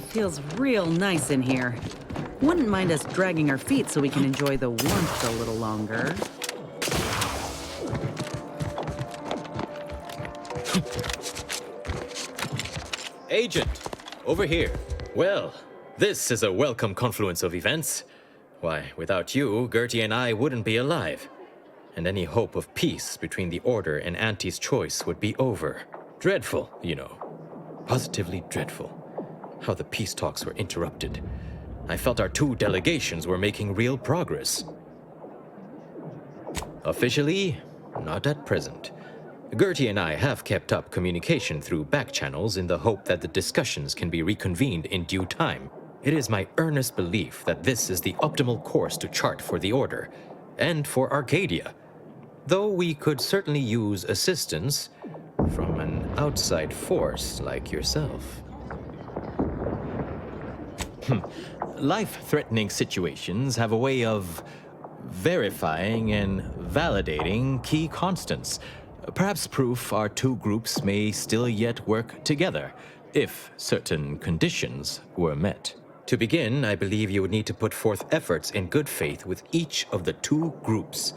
Feels real nice in here. Wouldn't mind us dragging our feet so we can enjoy the warmth a little longer. Agent, over here. Well, this is a welcome confluence of events. Why, without you, Gertie and I wouldn't be alive. And any hope of peace between the Order and Auntie's choice would be over. Dreadful, you know. Positively dreadful. How the peace talks were interrupted. I felt our two delegations were making real progress. Officially, not at present. Gertie and I have kept up communication through back channels in the hope that the discussions can be reconvened in due time. It is my earnest belief that this is the optimal course to chart for the Order, and for Arcadia. Though we could certainly use assistance from an outside force like yourself. Life-threatening situations have a way of verifying and validating key constants. Perhaps proof our two groups may still yet work together, if certain conditions were met. To begin, I believe you would need to put forth efforts in good faith with each of the two groups.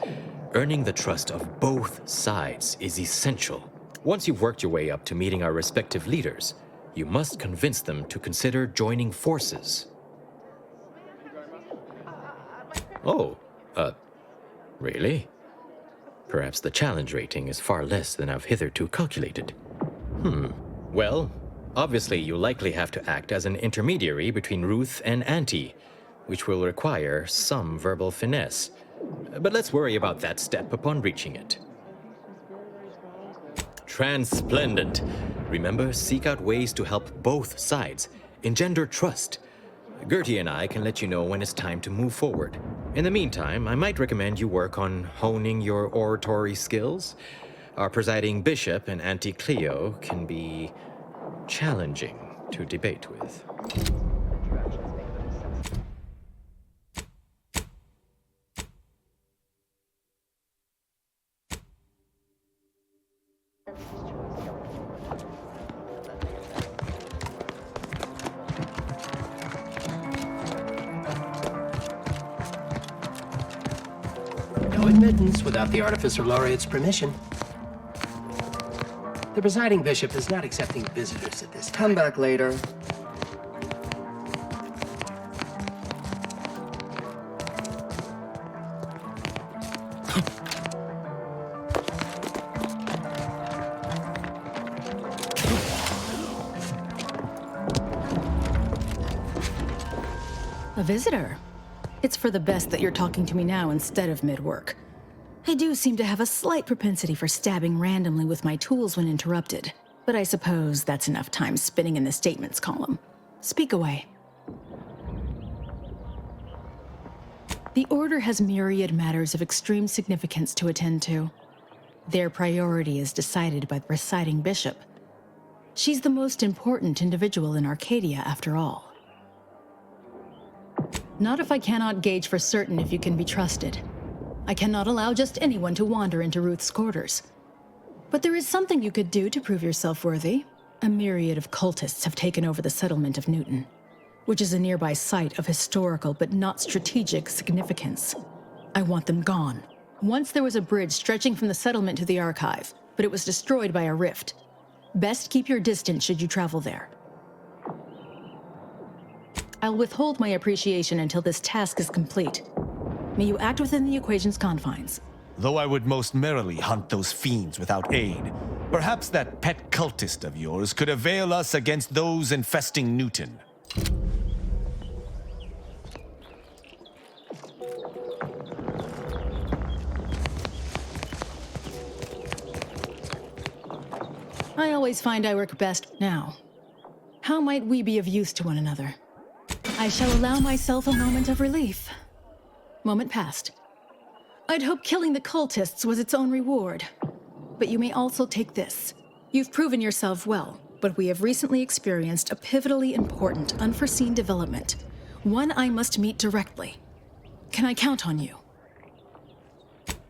Earning the trust of both sides is essential. Once you've worked your way up to meeting our respective leaders, you must convince them to consider joining forces. Oh, really? Perhaps the challenge rating is far less than I've hitherto calculated. Well, obviously you'll likely have to act as an intermediary between Ruth and Auntie, which will require some verbal finesse. But let's worry about that step upon reaching it. Transplendent. Remember, seek out ways to help both sides, engender trust. Gertie and I can let you know when it's time to move forward. In the meantime, I might recommend you work on honing your oratory skills. Our presiding bishop and Auntie Cleo can be challenging to debate with. No admittance without the Artificer Laureate's permission. The presiding bishop is not accepting visitors at this time. Come back later. A visitor? It's for the best that you're talking to me now instead of mid-work. I do seem to have a slight propensity for stabbing randomly with my tools when interrupted, but I suppose that's enough time spinning in the statements column. Speak away. The Order has myriad matters of extreme significance to attend to. Their priority is decided by the presiding bishop. She's the most important individual in Arcadia, after all. Not if I cannot gauge for certain if you can be trusted. I cannot allow just anyone to wander into Ruth's quarters. But there is something you could do to prove yourself worthy. A myriad of cultists have taken over the settlement of Newton, which is a nearby site of historical but not strategic significance. I want them gone. Once there was a bridge stretching from the settlement to the archive, but it was destroyed by a rift. Best keep your distance should you travel there. I'll withhold my appreciation until this task is complete. May you act within the equation's confines. Though I would most merrily hunt those fiends without aid, perhaps that pet cultist of yours could avail us against those infesting Newton. I always find I work best now. How might we be of use to one another? I shall allow myself a moment of relief. Moment passed. I'd hoped killing the cultists was its own reward. But you may also take this. You've proven yourself well, but we have recently experienced a pivotally important, unforeseen development. One I must meet directly. Can I count on you?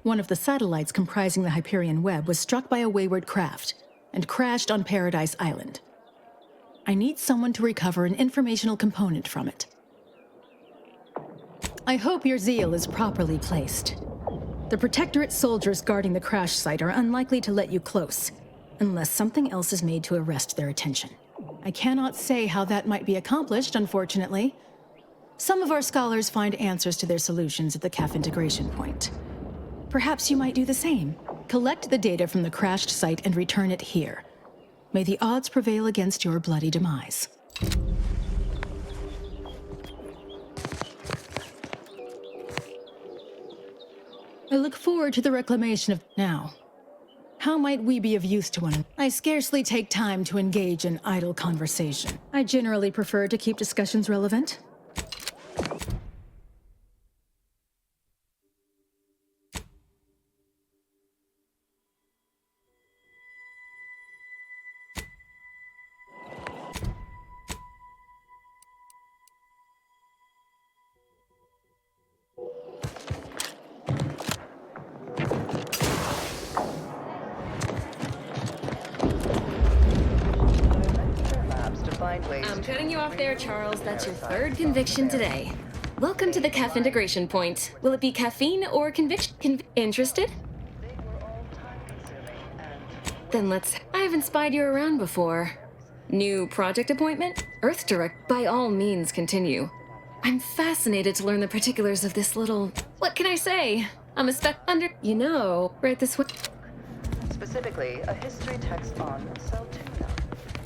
One of the satellites comprising the Hyperion web was struck by a wayward craft and crashed on Paradise Island. I need someone to recover an informational component from it. I hope your zeal is properly placed. The Protectorate soldiers guarding the crash site are unlikely to let you close, unless something else is made to arrest their attention. I cannot say how that might be accomplished, unfortunately. Some of our scholars find answers to their solutions at the CAF integration point. Perhaps you might do the same. Collect the data from the crashed site and return it here. May the odds prevail against your bloody demise. I look forward to the reclamation of... Now, how might we be of use to one another? I scarcely take time to engage in idle conversation. I generally prefer to keep discussions relevant. I'm cutting you off there, Charles. That's your third conviction today. Welcome to the CAF integration point. Will it be caffeine or conviction? Interested? Then let's... I haven't spied you around before. New project appointment? Earth Direct. By all means, continue. I'm fascinated to learn the particulars of this little... What can I say? I'm a under... You know, right this way... Specifically, a history text on cell tuna,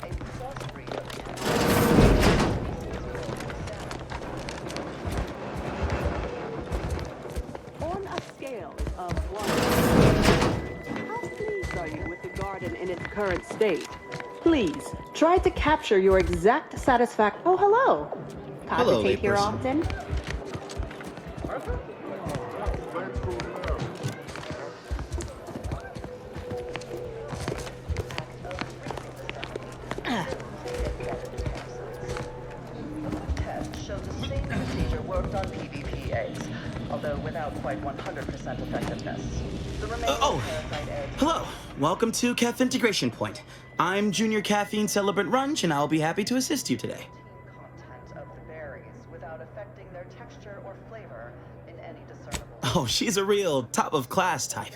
a crossbreed of On a scale of 1, how pleased are you with the garden in its current state? Please, try to capture your exact satisfaction. Oh, hello. Cogitate here often? shows the same procedure worked on PvP although without quite 100% effectiveness. The remaining parasite eggs... Hello. Welcome to CAF Integration Point. I'm Junior Caffeine Celebrant Runch, and I'll be happy to assist you today. Content of the berries without affecting their texture or flavor in any discernible... Oh, she's a real top-of-class type.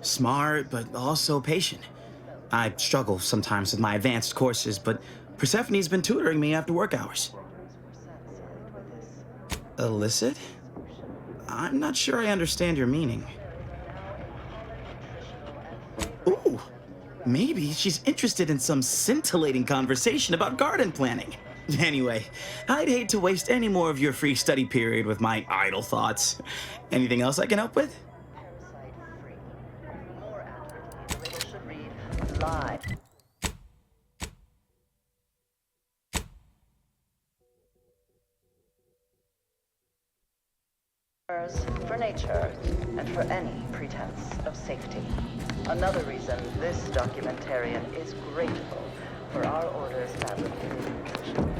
Smart, but also patient. I struggle sometimes with my advanced courses, but Persephone's been tutoring me after work hours. Illicit? I'm not sure I understand your meaning. Ooh, maybe she's interested in some scintillating conversation about garden planning. Anyway, I'd hate to waste any more of your free study period with my idle thoughts. Anything else I can help with? Parasite-free. More accurately, the label should read live. For nature and for any pretense of safety. Another reason this documentarian is grateful for our order's fabricated nutrition.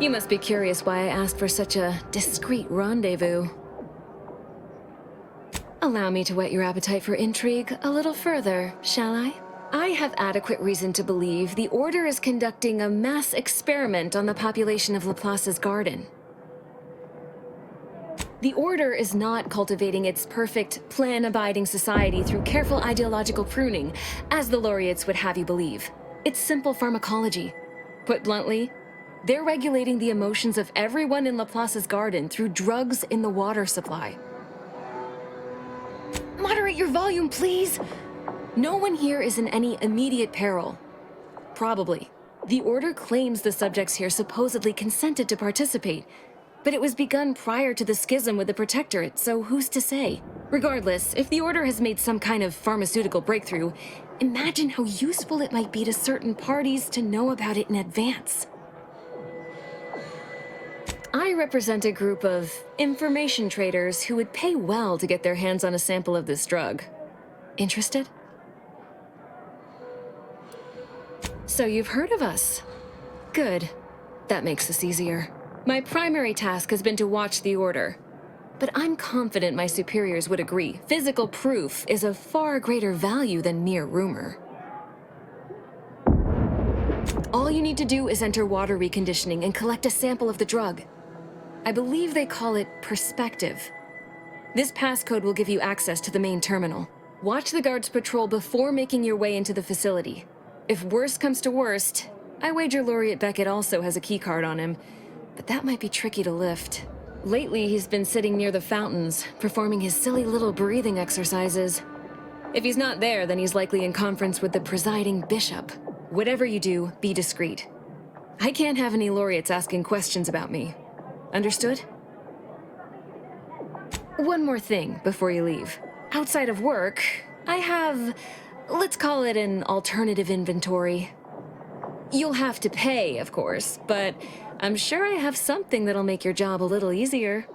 You must be curious why I asked for such a discreet rendezvous. Allow me to whet your appetite for intrigue a little further, shall I? I have adequate reason to believe the Order is conducting a mass experiment on the population of Laplace's garden. The Order is not cultivating its perfect, plan-abiding society through careful ideological pruning, as the laureates would have you believe. It's simple pharmacology. Put bluntly, they're regulating the emotions of everyone in Laplace's garden through drugs in the water supply. Moderate your volume, please! No one here is in any immediate peril. Probably. The Order claims the subjects here supposedly consented to participate, but it was begun prior to the schism with the Protectorate, so who's to say? Regardless, if the Order has made some kind of pharmaceutical breakthrough, imagine how useful it might be to certain parties to know about it in advance. I represent a group of information traders who would pay well to get their hands on a sample of this drug. Interested? So you've heard of us. Good. That makes this easier. My primary task has been to watch the Order. But I'm confident my superiors would agree. Physical proof is of far greater value than mere rumor. All you need to do is enter water reconditioning and collect a sample of the drug. I believe they call it perspective. This passcode will give you access to the main terminal. Watch the guards patrol before making your way into the facility. If worst comes to worst, I wager Laureate Beckett also has a keycard on him, but that might be tricky to lift. Lately, he's been sitting near the fountains, performing his silly little breathing exercises. If he's not there, then he's likely in conference with the presiding bishop. Whatever you do, be discreet. I can't have any laureates asking questions about me. Understood? One more thing before you leave. Outside of work, I have, let's call it an alternative inventory. You'll have to pay, of course, but I'm sure I have something that'll make your job a little easier.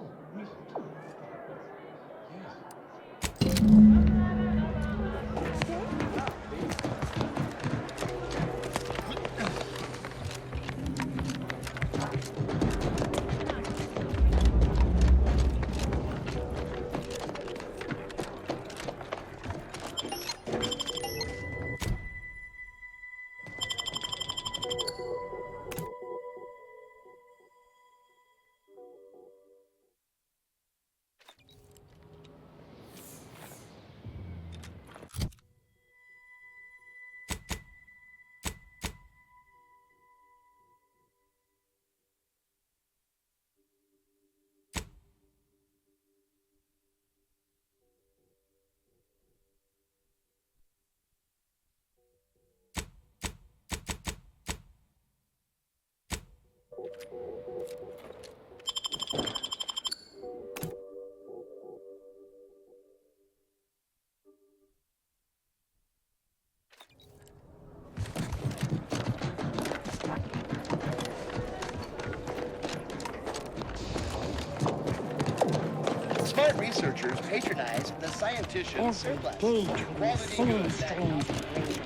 Smart researchers patronize the scientician's surplus. Every day to insane strange radiation.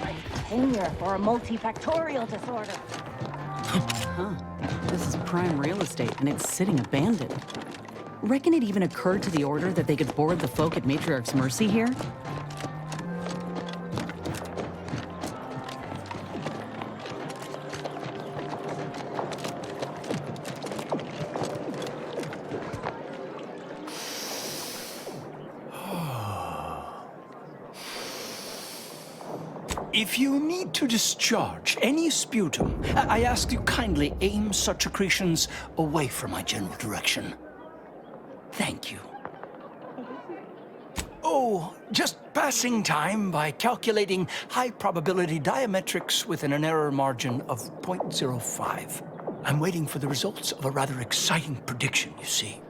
Like tenure for a multifactorial disorder. Huh. This is prime real estate, and it's sitting abandoned. Reckon it even occurred to the Order that they could board the folk at Matriarch's Mercy here? If you need to discharge any sputum, I ask you kindly aim such accretions away from my general direction. Thank you. Oh, just passing time by calculating high probability diametrics within an error margin of 0.05. I'm waiting for the results of a rather exciting prediction, you see.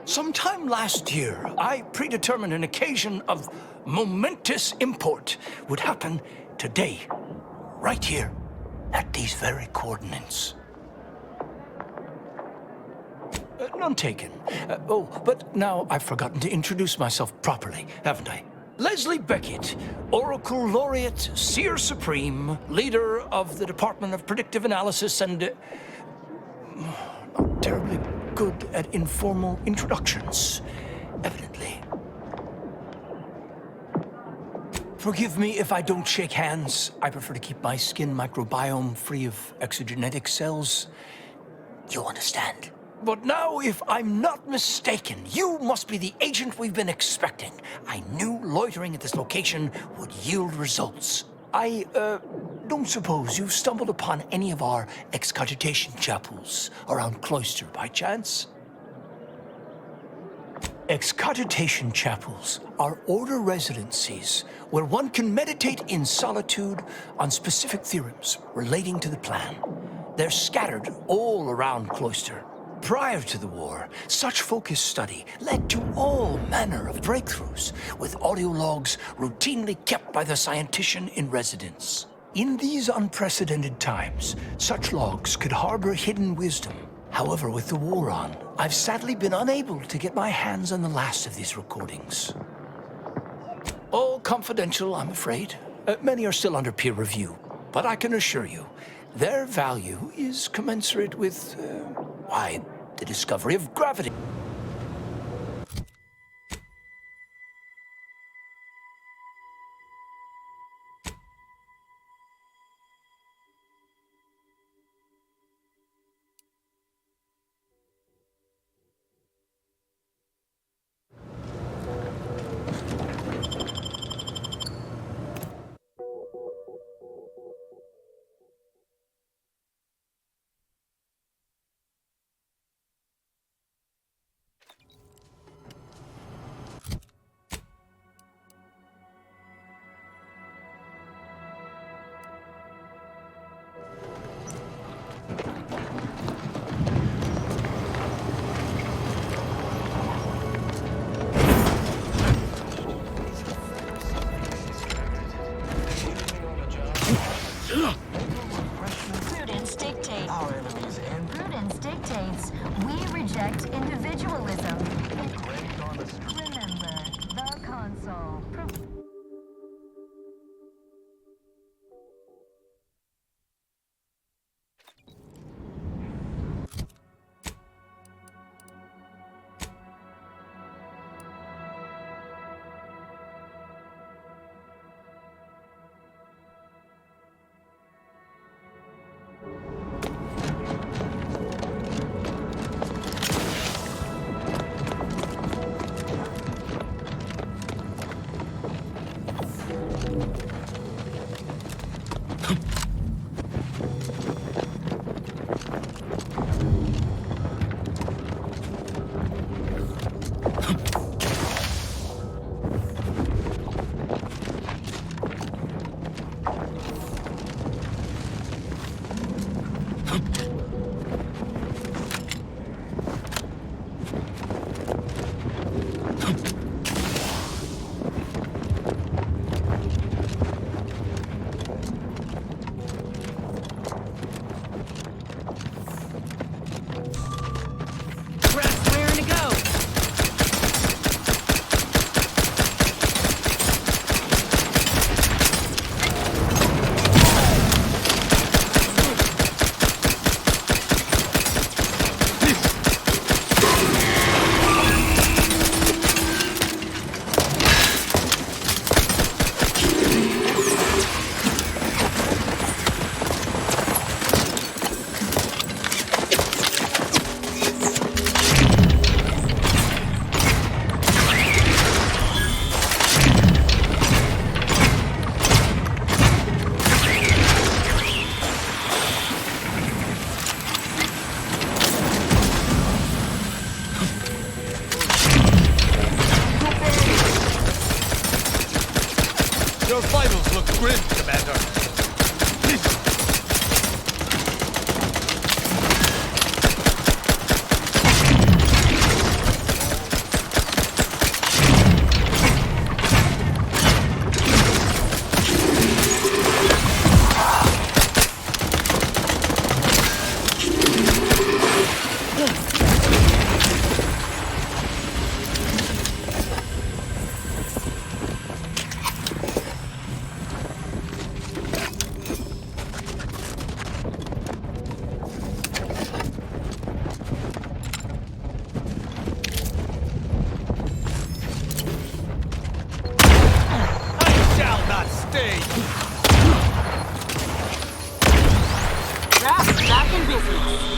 Sometime last year, I predetermined an occasion of momentous import would happen today, right here, at these very coordinates. None taken. Oh, but now I've forgotten to introduce myself properly, haven't I? Leslie Beckett, Oracle Laureate, Seer Supreme, leader of the Department of Predictive Analysis, and not terribly good at informal introductions, evidently. Forgive me if I don't shake hands. I prefer to keep my skin microbiome free of exogenetic cells. You understand? But now, if I'm not mistaken, you must be the agent we've been expecting. I knew loitering at this location would yield results. I, don't suppose you've stumbled upon any of our excogitation chapels around Cloister by chance? Excogitation chapels are order residencies where one can meditate in solitude on specific theorems relating to the plan. They're scattered all around Cloister. Prior to the war, such focused study led to all manner of breakthroughs, with audio logs routinely kept by the scientician in residence. In these unprecedented times, such logs could harbor hidden wisdom. However, with the war on, I've sadly been unable to get my hands on the last of these recordings. All confidential, I'm afraid. Many are still under peer review, but I can assure you, their value is commensurate with, why, the discovery of gravity. Your vitals look grim, Commander. Back in business.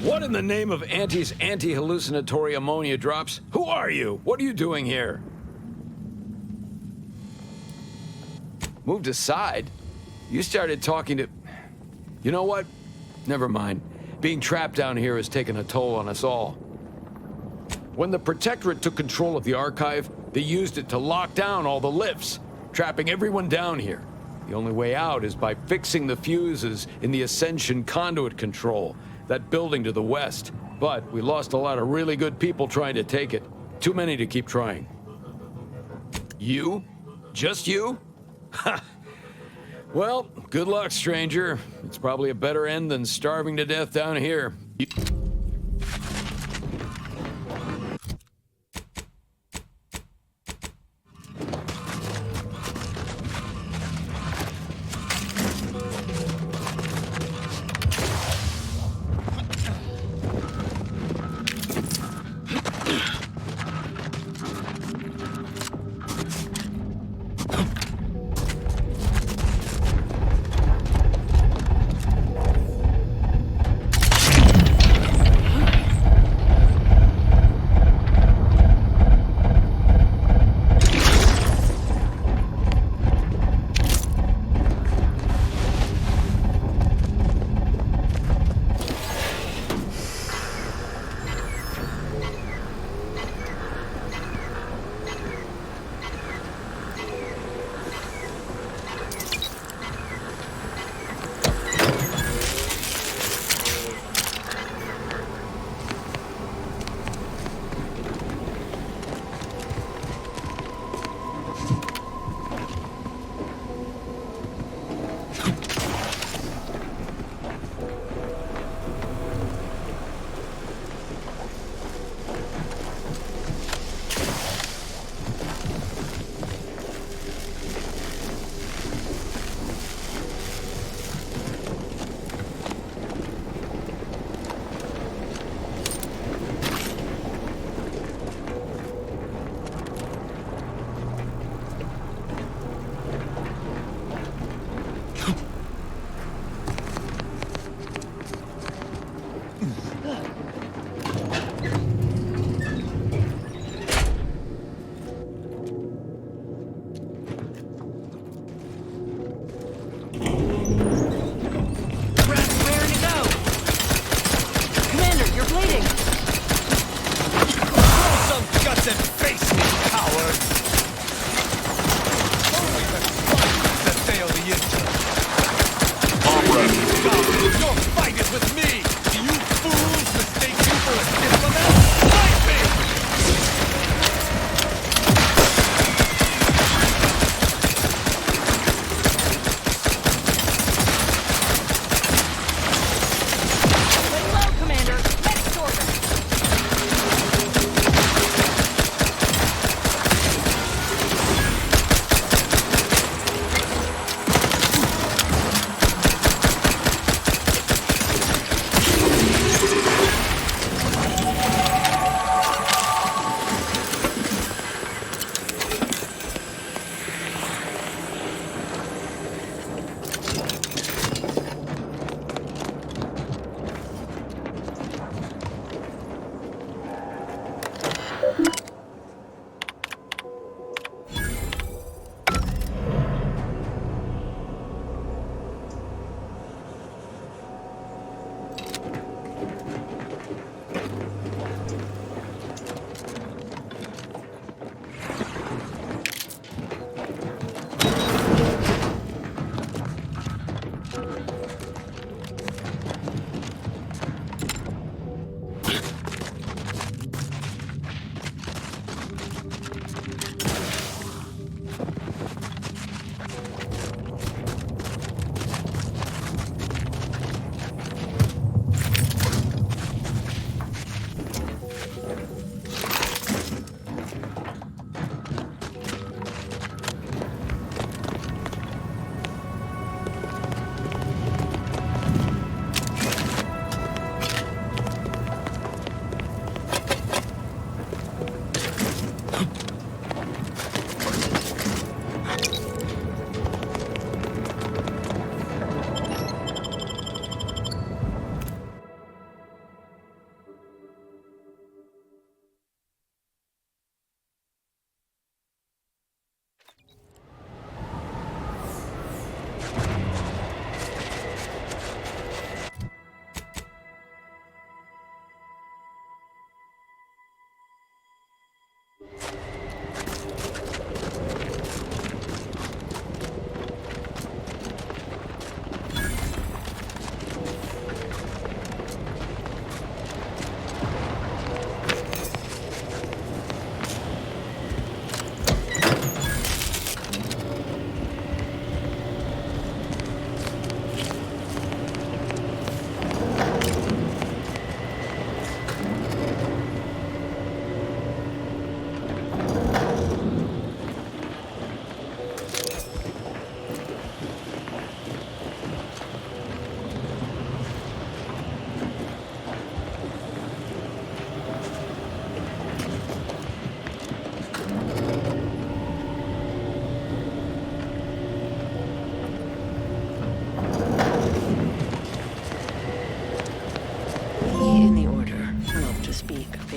What in the name of Auntie's anti-hallucinatory ammonia drops? Who are you? What are you doing here? Moved aside? You started talking to... You know what? Never mind. Being trapped down here has taken a toll on us all. When the Protectorate took control of the archive, they used it to lock down all the lifts, trapping everyone down here. The only way out is by fixing the fuses in the Ascension conduit control, that building to the west. But we lost a lot of really good people trying to take it. Too many to keep trying. You? Just you? Ha! Well, good luck, stranger. It's probably a better end than starving to death down here.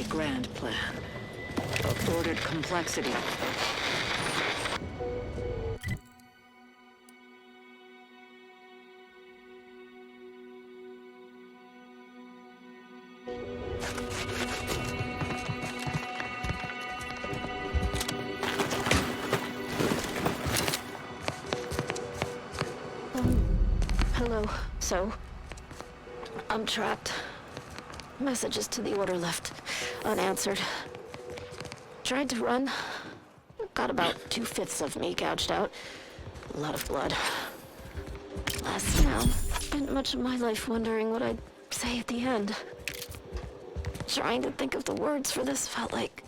grand plan of ordered complexity. Hello. So, I'm trapped. Messages to the Order left unanswered. Tried to run. Got about 2/5 of me gouged out. A lot of blood. Last now, spent much of my life wondering what I'd say at the end. Trying to think of the words for this felt like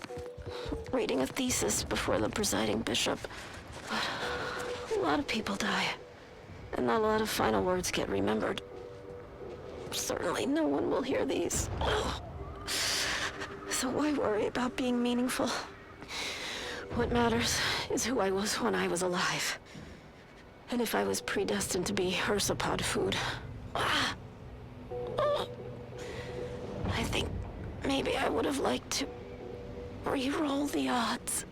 reading a thesis before the presiding bishop. But a lot of people die. And not a lot of final words get remembered. Certainly no one will hear these. So why worry about being meaningful? What matters is who I was when I was alive. And if I was predestined to be ursapod food. I think maybe I would have liked to re-roll the odds.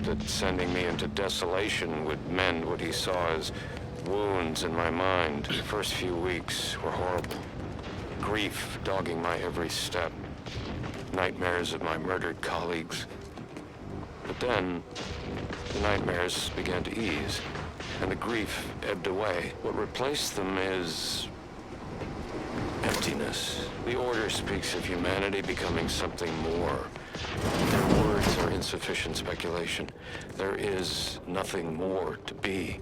That sending me into desolation would mend what he saw as wounds in my mind. The first few weeks were horrible. Grief dogging my every step. Nightmares of my murdered colleagues. But then, the nightmares began to ease, and the grief ebbed away. What replaced them is emptiness. The Order speaks of humanity becoming something more. Their words are insufficient speculation. There is nothing more to be.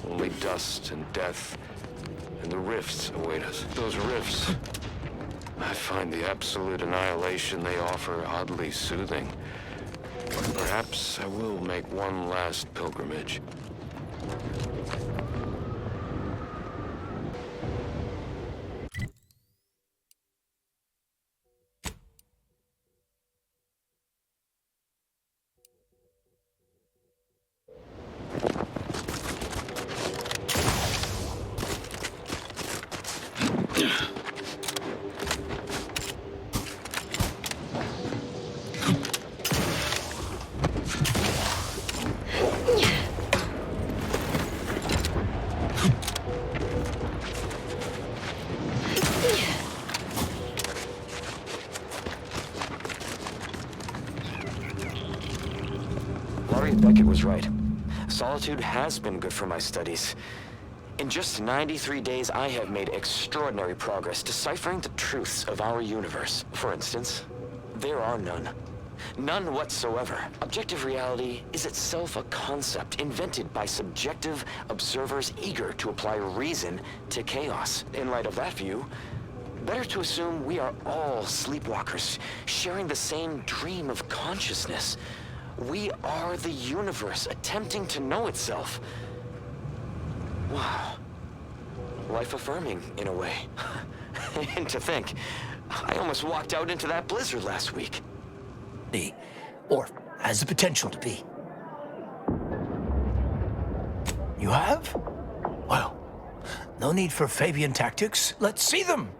Only dust and death, and the rifts await us. Those rifts, I find the absolute annihilation they offer oddly soothing. Perhaps I will make one last pilgrimage. Beckett was right. Solitude has been good for my studies. In just 93 days, I have made extraordinary progress deciphering the truths of our universe. For instance, there are none. None whatsoever. Objective reality is itself a concept invented by subjective observers eager to apply reason to chaos. In light of that view, better to assume we are all sleepwalkers, sharing the same dream of consciousness. We are the universe attempting to know itself. Wow. Life-affirming, in a way. And to think, I almost walked out into that blizzard last week. Or has the potential to be. You have? Well, no need for Fabian tactics. Let's see them.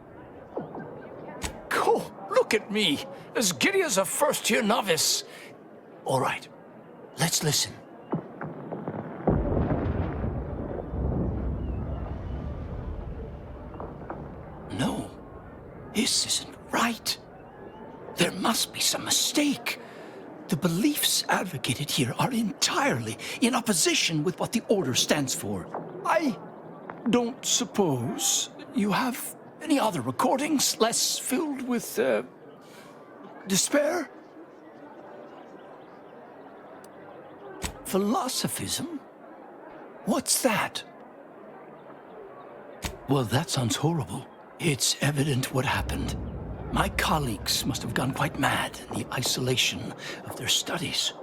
Cool. Look at me, as giddy as a first-year novice. All right, let's listen. No, this isn't right. There must be some mistake. The beliefs advocated here are entirely in opposition with what the Order stands for. I don't suppose you have any other recordings less filled with, despair? Philosophism? What's that? Well, that sounds horrible. It's evident what happened. My colleagues must have gone quite mad in the isolation of their studies.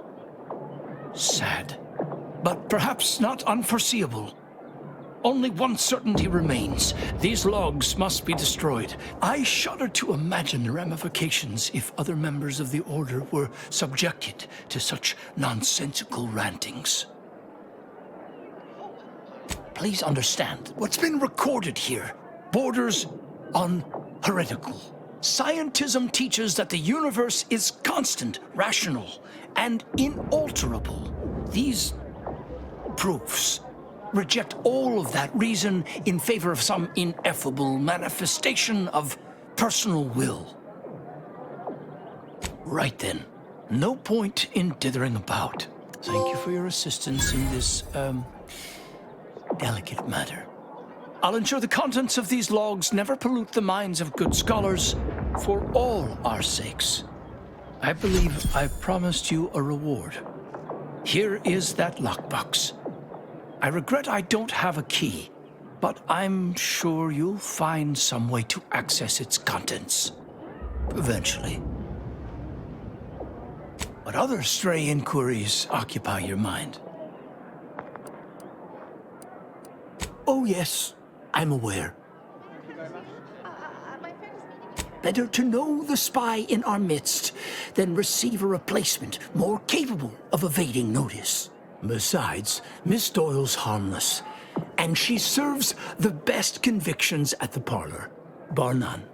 Sad, but perhaps not unforeseeable. Only one certainty remains. These logs must be destroyed. I shudder to imagine the ramifications if other members of the Order were subjected to such nonsensical rantings. Please understand, what's been recorded here borders on heretical. Scientism teaches that the universe is constant, rational, and inalterable. These proofs reject all of that reason in favor of some ineffable manifestation of personal will. Right then, no point in dithering about. Thank you for your assistance in this, delicate matter. I'll ensure the contents of these logs never pollute the minds of good scholars for all our sakes. I believe I promised you a reward. Here is that lockbox. I regret I don't have a key, but I'm sure you'll find some way to access its contents. Eventually. What other stray inquiries occupy your mind? Oh yes, I'm aware. Better to know the spy in our midst than receive a replacement more capable of evading notice. Besides, Miss Doyle's harmless, and she serves the best convictions at the parlor, bar none.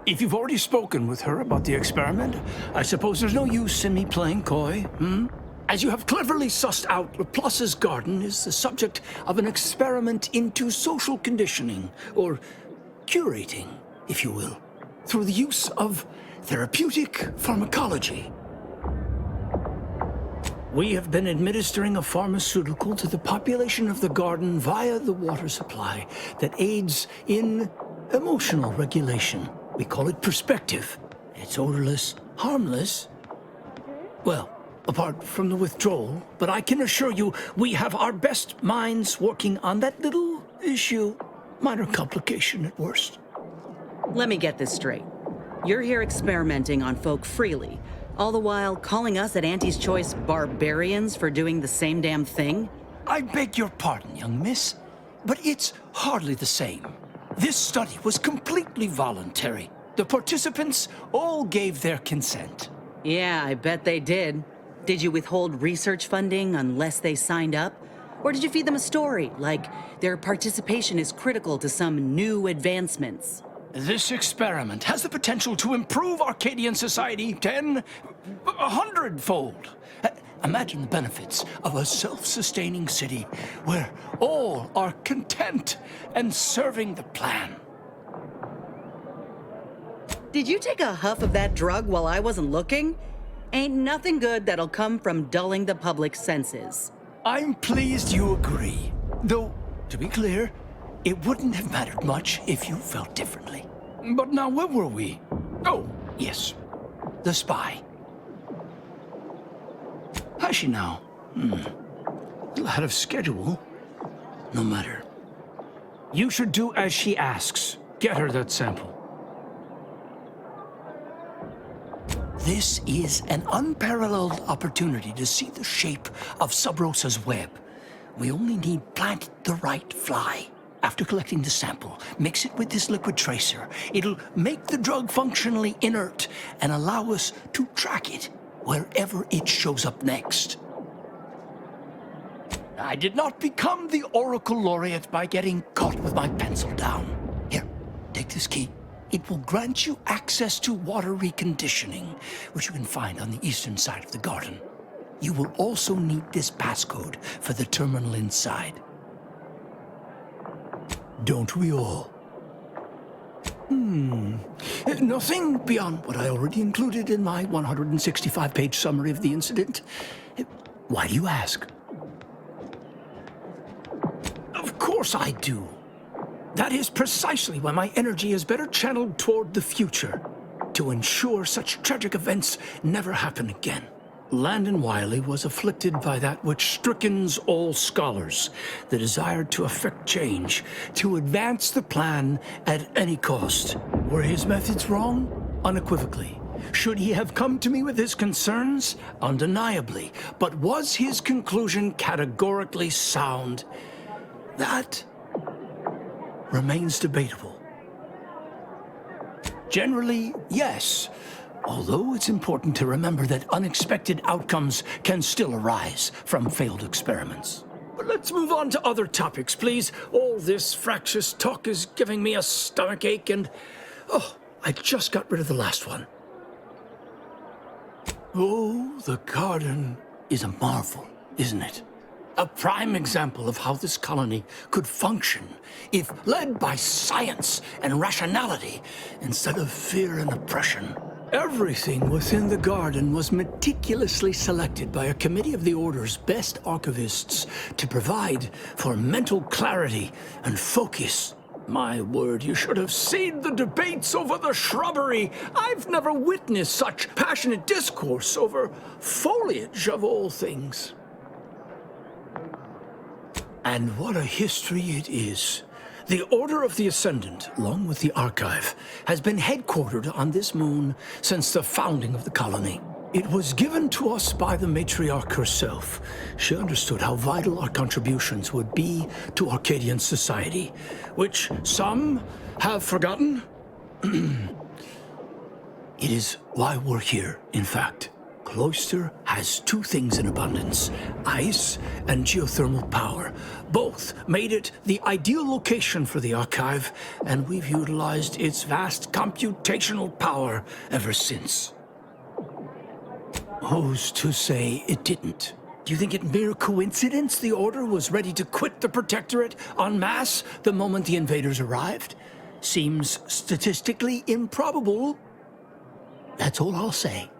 If you've already spoken with her about the experiment, I suppose there's no use in me playing coy, hmm? As you have cleverly sussed out, Laplace's garden is the subject of an experiment into social conditioning, or curating, if you will, through the use of therapeutic pharmacology. We have been administering a pharmaceutical to the population of the garden via the water supply that aids in emotional regulation. We call it perspective. It's odorless, harmless. Well, apart from the withdrawal, but I can assure you we have our best minds working on that little issue. Minor complication at worst. Let me get this straight. You're here experimenting on folk freely, all the while calling us at Auntie's Choice barbarians for doing the same damn thing? I beg your pardon, young miss, but it's hardly the same. This study was completely voluntary. The participants all gave their consent. Yeah, I bet they did. Did you withhold research funding unless they signed up? Or did you feed them a story, like their participation is critical to some new advancements? This experiment has the potential to improve Arcadian society 100-fold. Imagine the benefits of a self-sustaining city where all are content and serving the plan. Did you take a huff of that drug while I wasn't looking? Ain't nothing good that'll come from dulling the public's senses. I'm pleased you agree. Though, to be clear, it wouldn't have mattered much if you felt differently. But now where were we? Oh, yes. The spy. How's she now? A little ahead of schedule. No matter. You should do as she asks. Get her that sample. This is an unparalleled opportunity to see the shape of Sub Rosa's web. We only need plant the right fly. After collecting the sample, mix it with this liquid tracer. It'll make the drug functionally inert and allow us to track it wherever it shows up next. I did not become the Oracle Laureate by getting caught with my pencil down. Here, take this key. It will grant you access to water reconditioning, which you can find on the eastern side of the garden. You will also need this passcode for the terminal inside. Don't we all? Nothing beyond what I already included in my 165-page summary of the incident. Why do you ask? Of course I do. That is precisely why my energy is better channeled toward the future, to ensure such tragic events never happen again. Landon Wiley was afflicted by that which strickens all scholars, the desire to effect change, to advance the plan at any cost. Were his methods wrong? Unequivocally. Should he have come to me with his concerns? Undeniably. But was his conclusion categorically sound? That remains debatable. Generally, yes. Although it's important to remember that unexpected outcomes can still arise from failed experiments. But let's move on to other topics, please. All this fractious talk is giving me a stomachache and... Oh, I just got rid of the last one. Oh, the garden is a marvel, isn't it? A prime example of how this colony could function if led by science and rationality instead of fear and oppression. Everything within the garden was meticulously selected by a committee of the Order's best archivists to provide for mental clarity and focus. My word, you should have seen the debates over the shrubbery. I've never witnessed such passionate discourse over foliage of all things. And what a history it is. The Order of the Ascendant, along with the Archive, has been headquartered on this moon since the founding of the colony. It was given to us by the matriarch herself. She understood how vital our contributions would be to Arcadian society, which some have forgotten. It is why we're here, in fact. Cloister has two things in abundance, ice and geothermal power. Both made it the ideal location for the archive, and we've utilized its vast computational power ever since. Who's to say it didn't? Do you think it mere coincidence the Order was ready to quit the Protectorate en masse the moment the invaders arrived? Seems statistically improbable. That's all I'll say.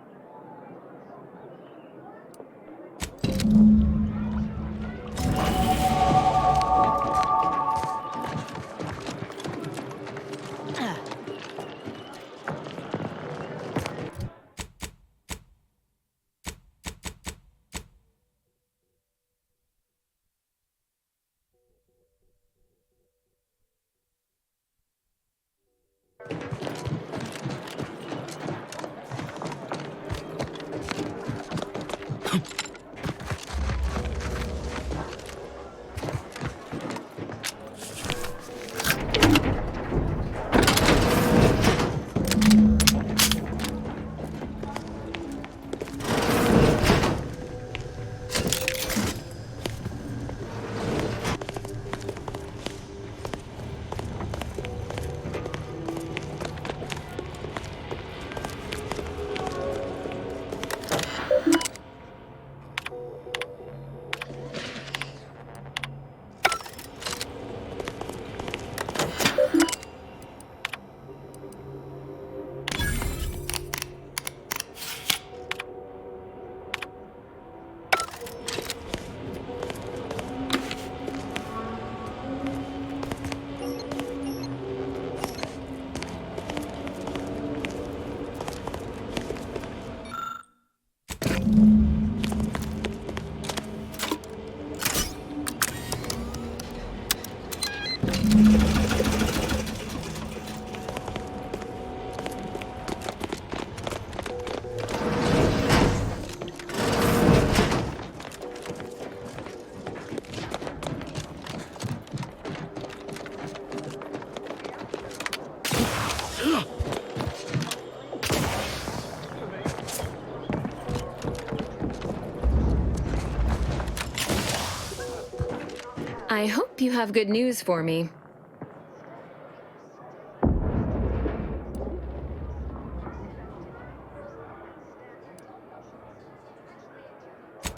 I hope you have good news for me.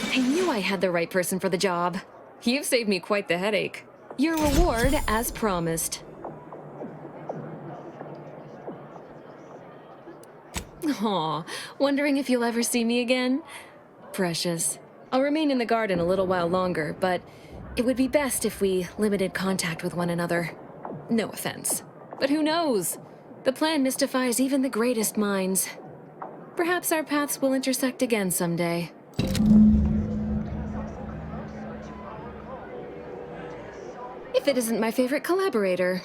I knew I had the right person for the job. You've saved me quite the headache. Your reward, as promised. Aw, wondering if you'll ever see me again? Precious. I'll remain in the garden a little while longer, but it would be best if we limited contact with one another. No offense. But who knows? The plan mystifies even the greatest minds. Perhaps our paths will intersect again someday. If it isn't my favorite collaborator.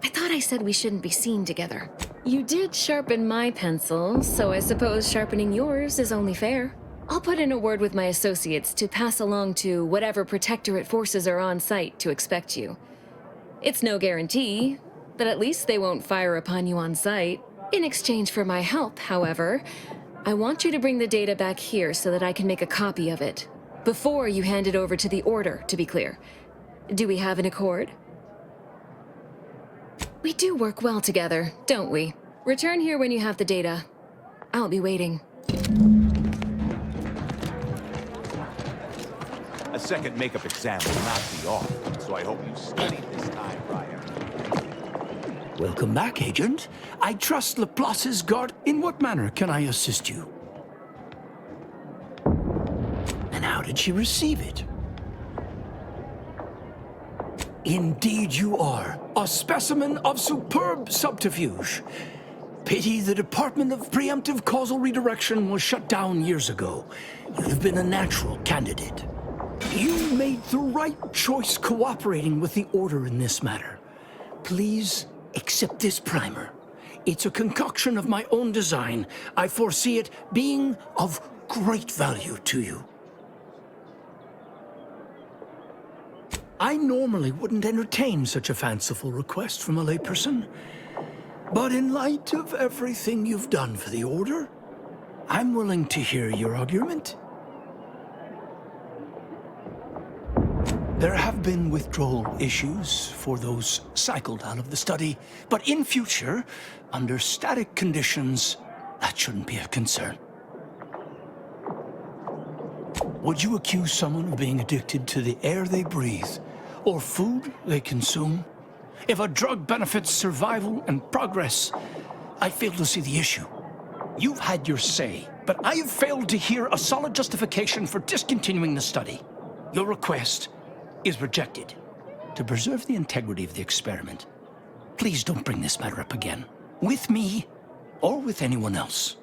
I thought I said we shouldn't be seen together. You did sharpen my pencil, so I suppose sharpening yours is only fair. I'll put in a word with my associates to pass along to whatever protectorate forces are on site to expect you. It's no guarantee, but at least they won't fire upon you on site. In exchange for my help, however, I want you to bring the data back here so that I can make a copy of it. Before you hand it over to the Order, to be clear. Do we have an accord? We do work well together, don't we? Return here when you have the data. I'll be waiting. A second makeup exam will not be off, so I hope you studied this time, Ryan. Welcome back, Agent. I trust Laplace's guard. In what manner can I assist you? And how did she receive it? Indeed you are. A specimen of superb subterfuge. Pity the Department of Preemptive Causal Redirection was shut down years ago. You'd have been a natural candidate. You made the right choice cooperating with the Order in this matter. Please accept this primer. It's a concoction of my own design. I foresee it being of great value to you. I normally wouldn't entertain such a fanciful request from a layperson, but in light of everything you've done for the Order, I'm willing to hear your argument. There have been withdrawal issues for those cycled out of the study, but in future, under static conditions, that shouldn't be a concern. Would you accuse someone of being addicted to the air they breathe, or food they consume? If a drug benefits survival and progress, I fail to see the issue. You've had your say, but I have failed to hear a solid justification for discontinuing the study. Your request is rejected. To preserve the integrity of the experiment, please don't bring this matter up again, with me or with anyone else.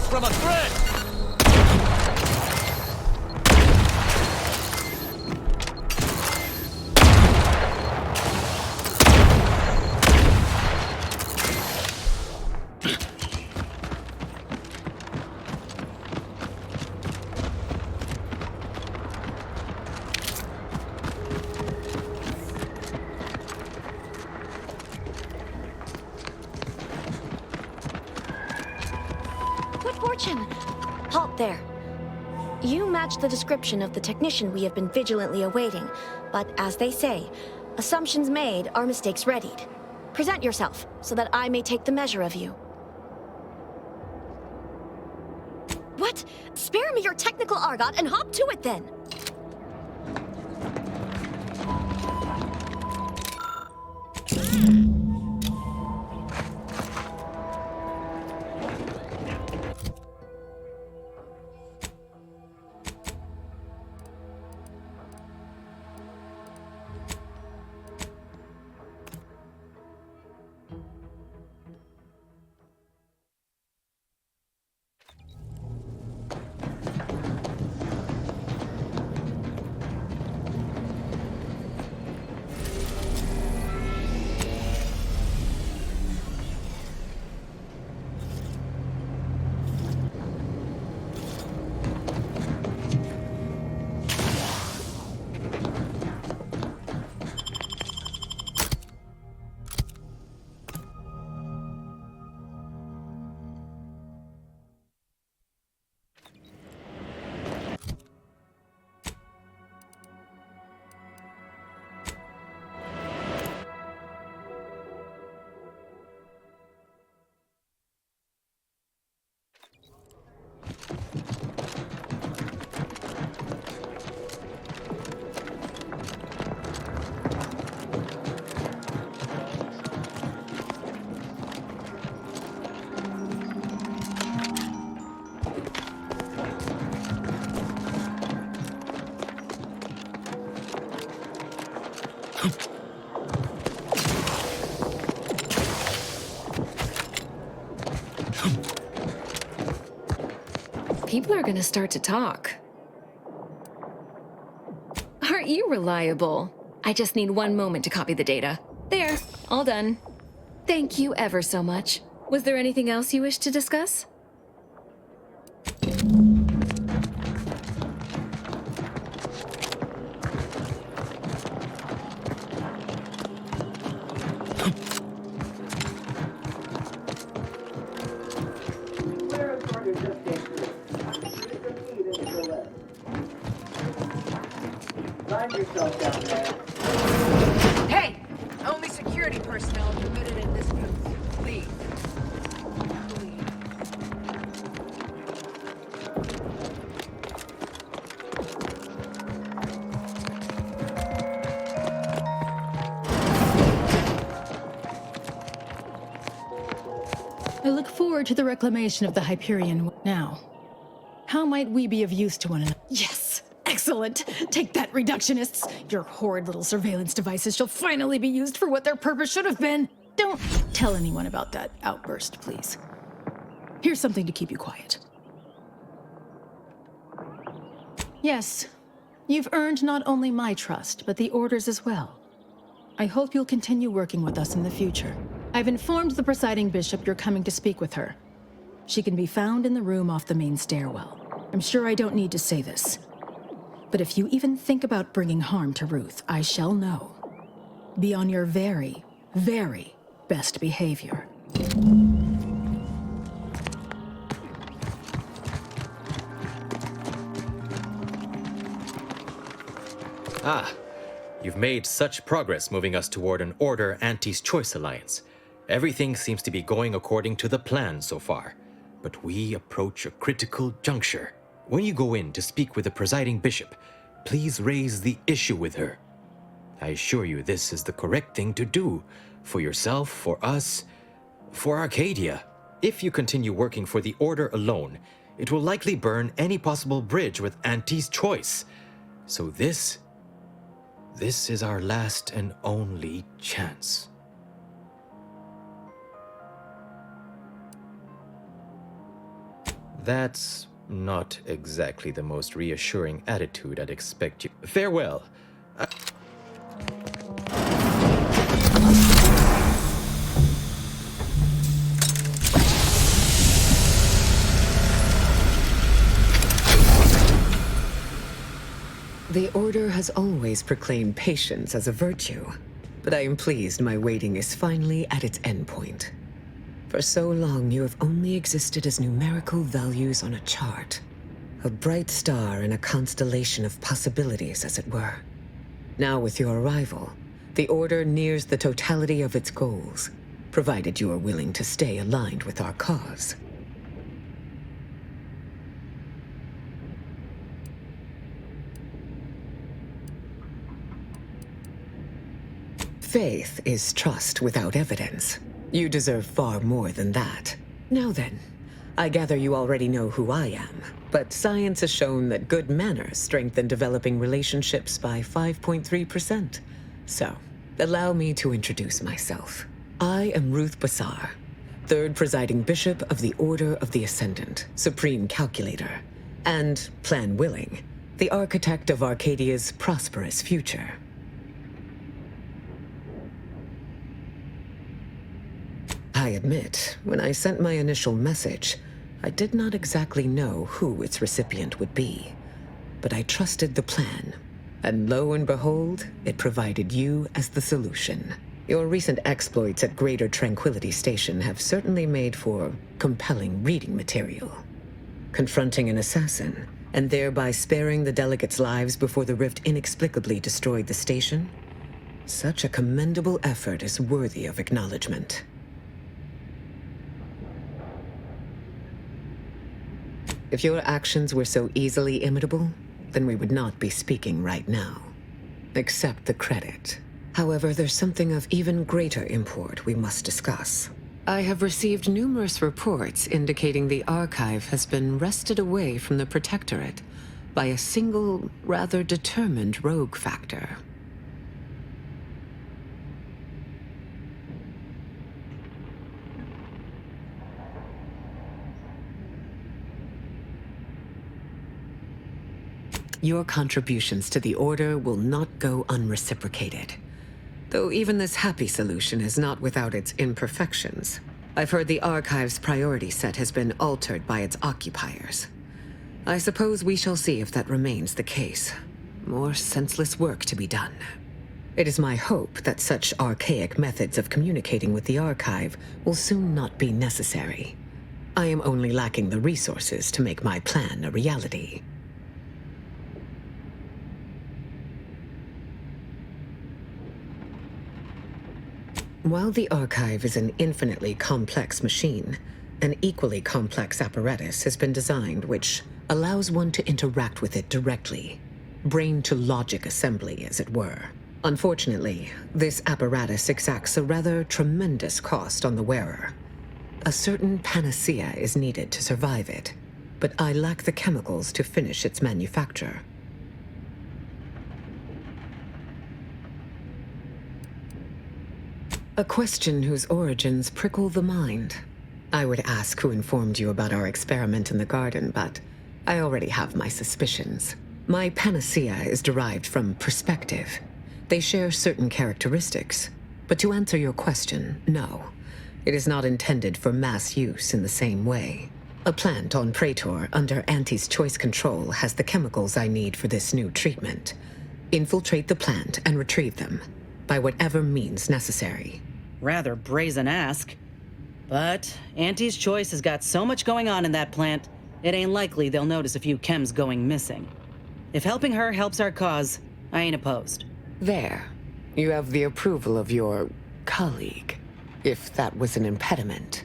From a thread! Attention! Halt there. You match the description of the technician we have been vigilantly awaiting, but as they say, assumptions made are mistakes readied. Present yourself, so that I may take the measure of you. What? Spare me your technical argot and hop to it then! People are gonna start to talk. Aren't you reliable? I just need one moment to copy the data. There, all done. Thank you ever so much. Was there anything else you wish to discuss? Hey! Only security personnel permitted in this booth. Leave. I look forward to the reclamation of the Hyperion now. How might we be of use to one another? Yes! Excellent! Take that, reductionists! Your horrid little surveillance devices shall finally be used for what their purpose should have been! Don't tell anyone about that outburst, please. Here's something to keep you quiet. Yes, you've earned not only my trust, but the Order's as well. I hope you'll continue working with us in the future. I've informed the presiding bishop you're coming to speak with her. She can be found in the room off the main stairwell. I'm sure I don't need to say this. But if you even think about bringing harm to Ruth, I shall know. Be on your very, very best behavior. Ah, you've made such progress moving us toward an Order Anti's Choice alliance. Everything seems to be going according to the plan so far. But we approach a critical juncture. When you go in to speak with the presiding bishop, please raise the issue with her. I assure you this is the correct thing to do. For yourself, for us, for Arcadia. If you continue working for the Order alone, it will likely burn any possible bridge with Anti's Choice. So this is our last and only chance. That's not exactly the most reassuring attitude I'd expect you. Farewell. The Order has always proclaimed patience as a virtue, but I am pleased my waiting is finally at its endpoint. For so long, you have only existed as numerical values on a chart. A bright star in a constellation of possibilities, as it were. Now, with your arrival, the Order nears the totality of its goals, provided you are willing to stay aligned with our cause. Faith is trust without evidence. You deserve far more than that. Now then, I gather you already know who I am, but science has shown that good manners strengthen developing relationships by 5.3%. So, allow me to introduce myself. I am Ruth Bassar, third presiding bishop of the Order of the Ascendant, supreme calculator, and, plan willing, the architect of Arcadia's prosperous future. I admit, when I sent my initial message, I did not exactly know who its recipient would be. But I trusted the plan, and lo and behold, it provided you as the solution. Your recent exploits at Greater Tranquility Station have certainly made for compelling reading material. Confronting an assassin, and thereby sparing the delegates' lives before the rift inexplicably destroyed the station? Such a commendable effort is worthy of acknowledgement. If your actions were so easily imitable, then we would not be speaking right now. Accept the credit. However, there's something of even greater import we must discuss. I have received numerous reports indicating the archive has been wrested away from the Protectorate by a single, rather determined rogue factor. Your contributions to the Order will not go unreciprocated. Though even this happy solution is not without its imperfections. I've heard the Archive's priority set has been altered by its occupiers. I suppose we shall see if that remains the case. More senseless work to be done. It is my hope that such archaic methods of communicating with the Archive will soon not be necessary. I am only lacking the resources to make my plan a reality. While the Archive is an infinitely complex machine, an equally complex apparatus has been designed which allows one to interact with it directly. Brain-to-logic assembly, as it were. Unfortunately, this apparatus exacts a rather tremendous cost on the wearer. A certain panacea is needed to survive it, but I lack the chemicals to finish its manufacture. A question whose origins prickle the mind. I would ask who informed you about our experiment in the garden, but I already have my suspicions. My panacea is derived from perspective. They share certain characteristics. But to answer your question, no. It is not intended for mass use in the same way. A plant on Praetor under Auntie's choice control has the chemicals I need for this new treatment. Infiltrate the plant and retrieve them, by whatever means necessary. Rather brazen ask. But Auntie's choice has got so much going on in that plant, it ain't likely they'll notice a few chems going missing. If helping her helps our cause, I ain't opposed. There. You have the approval of your colleague, if that was an impediment.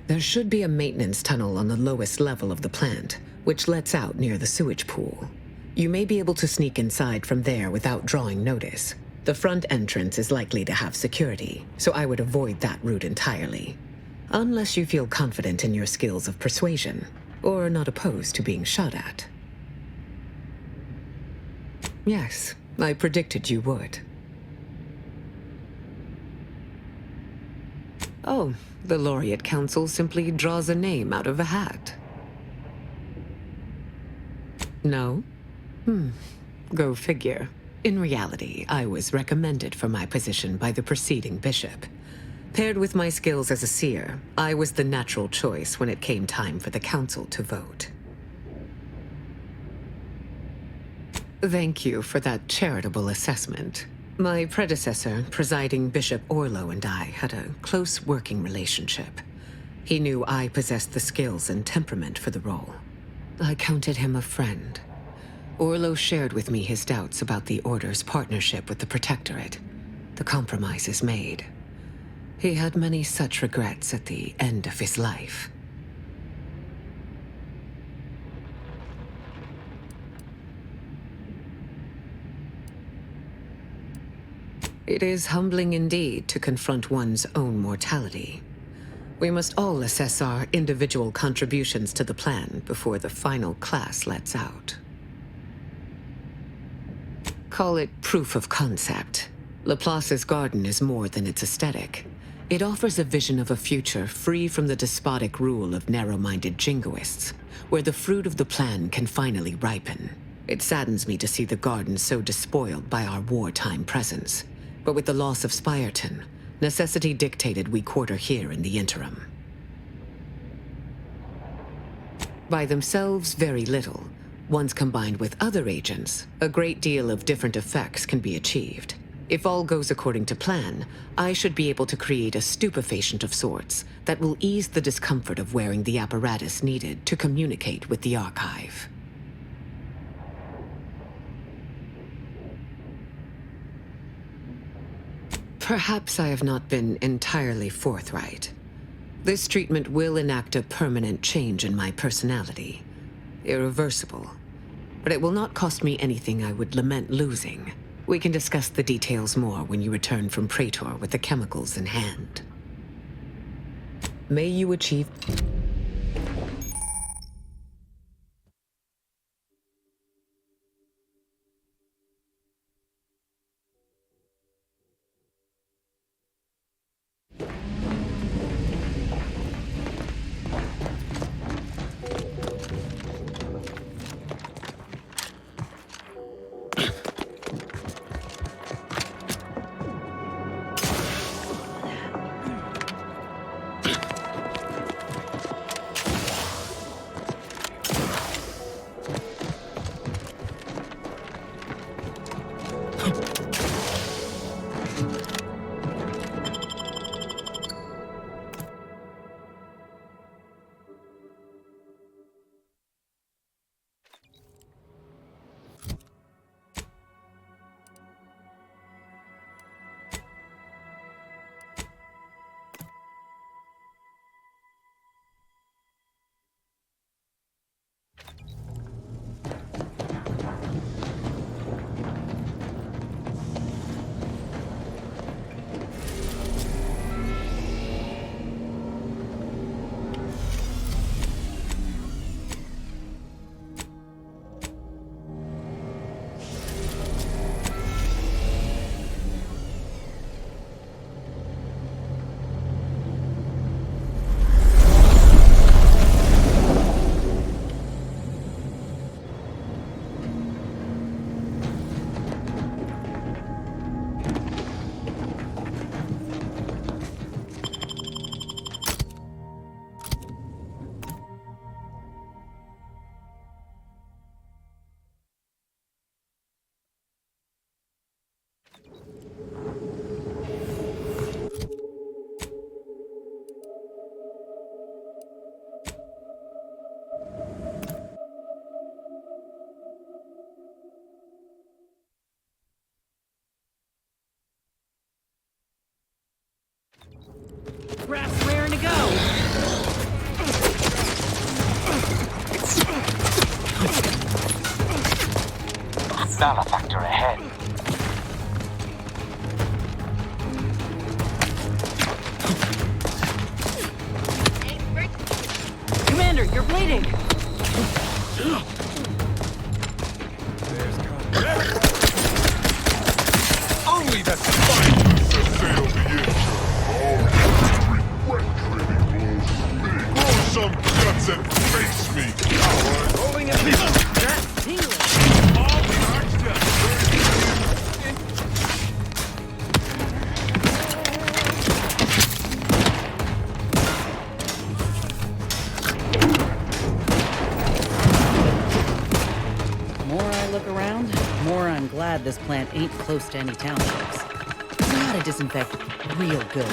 There should be a maintenance tunnel on the lowest level of the plant, which lets out near the sewage pool. You may be able to sneak inside from there without drawing notice. The front entrance is likely to have security, so I would avoid that route entirely. Unless you feel confident in your skills of persuasion, or are not opposed to being shot at. Yes, I predicted you would. Oh, the Laureate Council simply draws a name out of a hat. No? Go figure. In reality, I was recommended for my position by the preceding bishop. Paired with my skills as a seer, I was the natural choice when it came time for the council to vote. Thank you for that charitable assessment. My predecessor, Presiding Bishop Orlo, and I had a close working relationship. He knew I possessed the skills and temperament for the role. I counted him a friend. Orlo shared with me his doubts about the Order's partnership with the Protectorate, the compromises made. He had many such regrets at the end of his life. It is humbling indeed to confront one's own mortality. We must all assess our individual contributions to the plan before the final class lets out. Call it proof of concept. Laplace's garden is more than its aesthetic. It offers a vision of a future free from the despotic rule of narrow-minded jingoists, where the fruit of the plan can finally ripen. It saddens me to see the garden so despoiled by our wartime presence. But with the loss of Spirton, necessity dictated we quarter here in the interim. By themselves, very little. Once combined with other agents, a great deal of different effects can be achieved. If all goes according to plan, I should be able to create a stupefacient of sorts that will ease the discomfort of wearing the apparatus needed to communicate with the archive. Perhaps I have not been entirely forthright. This treatment will enact a permanent change in my personality. Irreversible. But it will not cost me anything I would lament losing. We can discuss the details more when you return from Praetor with the chemicals in hand. May you achieve... Rap's raring to go. Malefactor ahead. Commander, you're bleeding. Only the spine will sail the engine. Grow some guts and face me, coward! Rolling it. That's tingling. All charged up. I look around, the more I'm glad this plant ain't close to any townships. Gotta disinfect real good.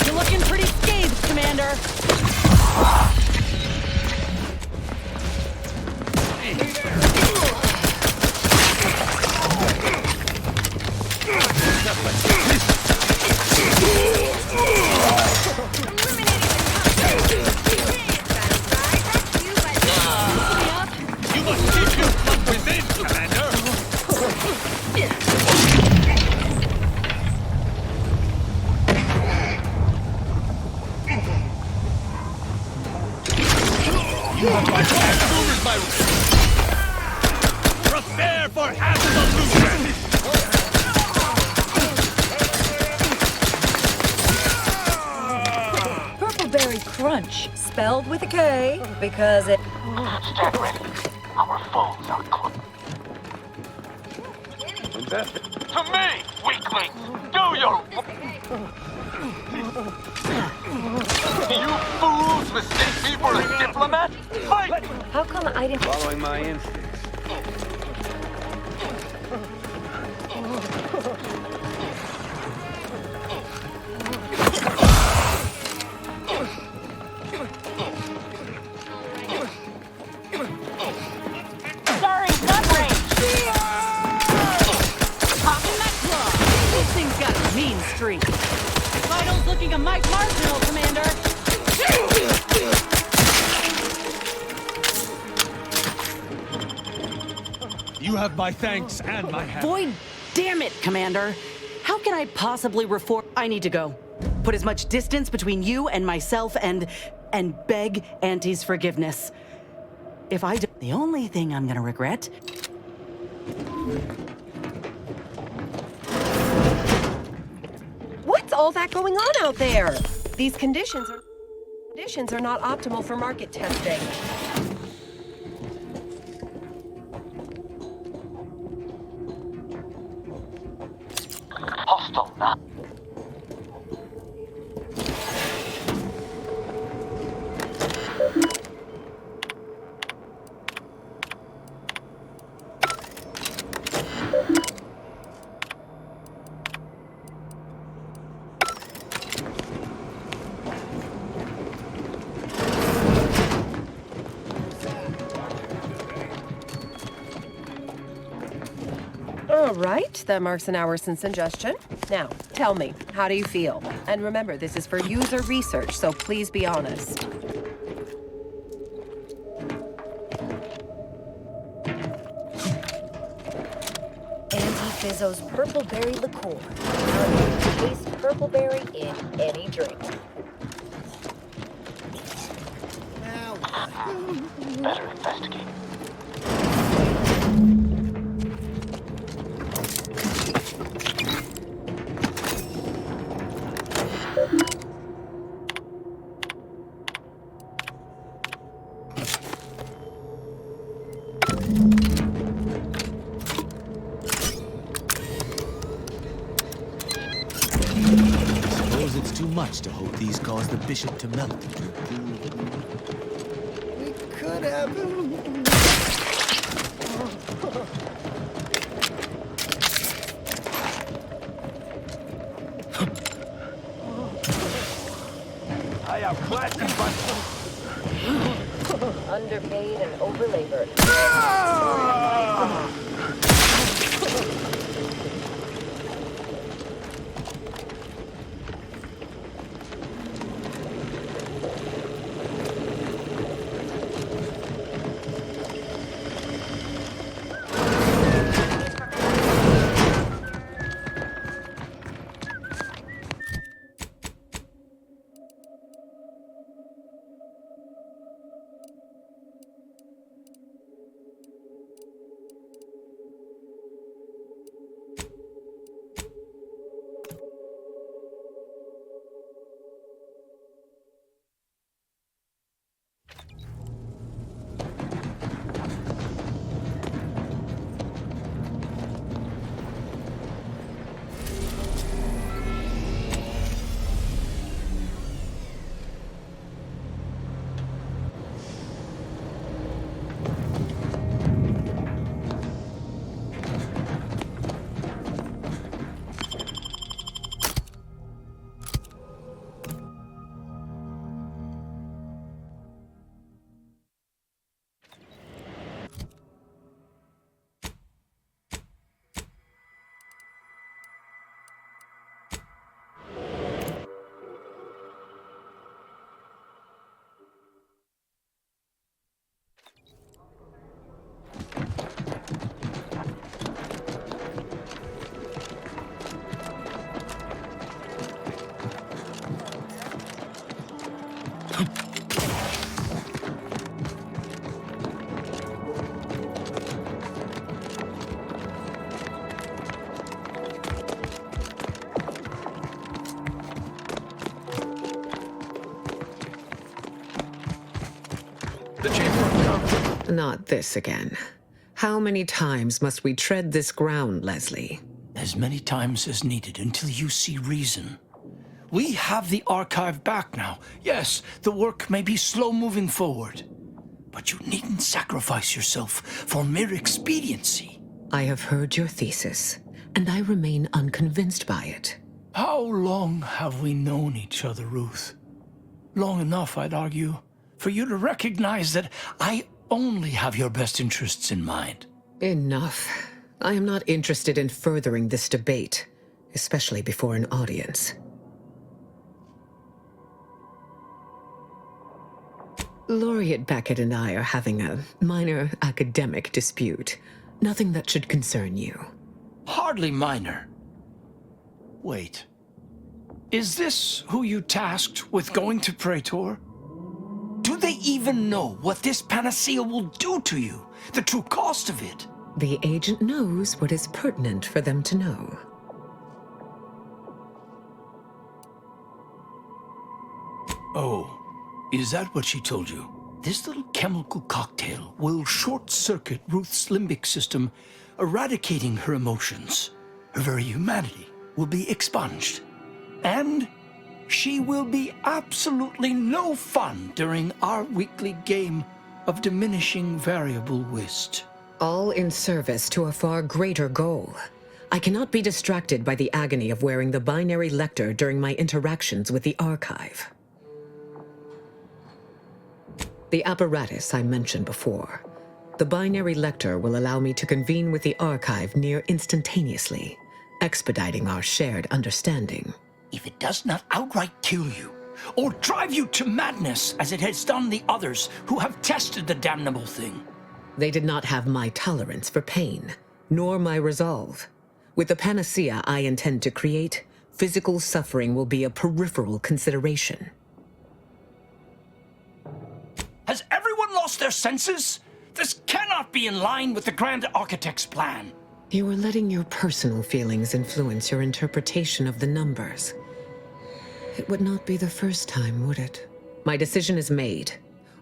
You're looking pretty scathed, Commander. You must keep your blood within, Commander! You have my last rumors, my... Prepare for absolution! Purpleberry Crunch, spelled with a K, because it... Stand ready. Our foes are close. To me, weaklings! Do your... You fools mistake me for a diplomat? Fight! How come I didn't... Following my instincts. Sorry, gun range! Popping that claw. This thing's got a mean streak. Vitals looking a mite marginal, Commander. You have my thanks and my hand. Void, damn it, Commander. How can I possibly reform? I need to go. Put as much distance between you and myself and beg Auntie's forgiveness. If I do, the only thing I'm gonna regret. What's all that going on out there? These conditions are not optimal for market testing. Hostile now. All right, that marks an hour since ingestion. Now, tell me, how do you feel? And remember, this is for user research, so please be honest. Fizzo's purpleberry liqueur. Now you can taste purpleberry in any drink. Better investigate. Suppose it's too much to hope these cause the bishop to melt. We could have... I outclassed you, but... Underpaid and overlabored. The Chamber of Commerce. Not this again. How many times must we tread this ground, Leslie? As many times as needed until you see reason. We have the archive back now. Yes, the work may be slow moving forward, but you needn't sacrifice yourself for mere expediency. I have heard your thesis, and I remain unconvinced by it. How long have we known each other, Ruth? Long enough, I'd argue, for you to recognize that I only have your best interests in mind. Enough. I am not interested in furthering this debate, especially before an audience. Laureate Beckett and I are having a minor academic dispute. Nothing that should concern you. Hardly minor. Wait. Is this who you tasked with going to Praetor? Do they even know what this panacea will do to you? The true cost of it? The agent knows what is pertinent for them to know. Oh, is that what she told you? This little chemical cocktail will short-circuit Ruth's limbic system, eradicating her emotions. Her very humanity will be expunged. And she will be absolutely no fun during our weekly game of diminishing variable whist. All in service to a far greater goal. I cannot be distracted by the agony of wearing the binary lector during my interactions with the archive. The apparatus I mentioned before. The binary lector will allow me to convene with the archive near instantaneously, expediting our shared understanding. If it does not outright kill you, or drive you to madness as it has done the others who have tested the damnable thing. They did not have my tolerance for pain, nor my resolve. With the panacea I intend to create, physical suffering will be a peripheral consideration. Has everyone lost their senses? This cannot be in line with the Grand Architect's plan. You are letting your personal feelings influence your interpretation of the numbers. It would not be the first time, would it? My decision is made.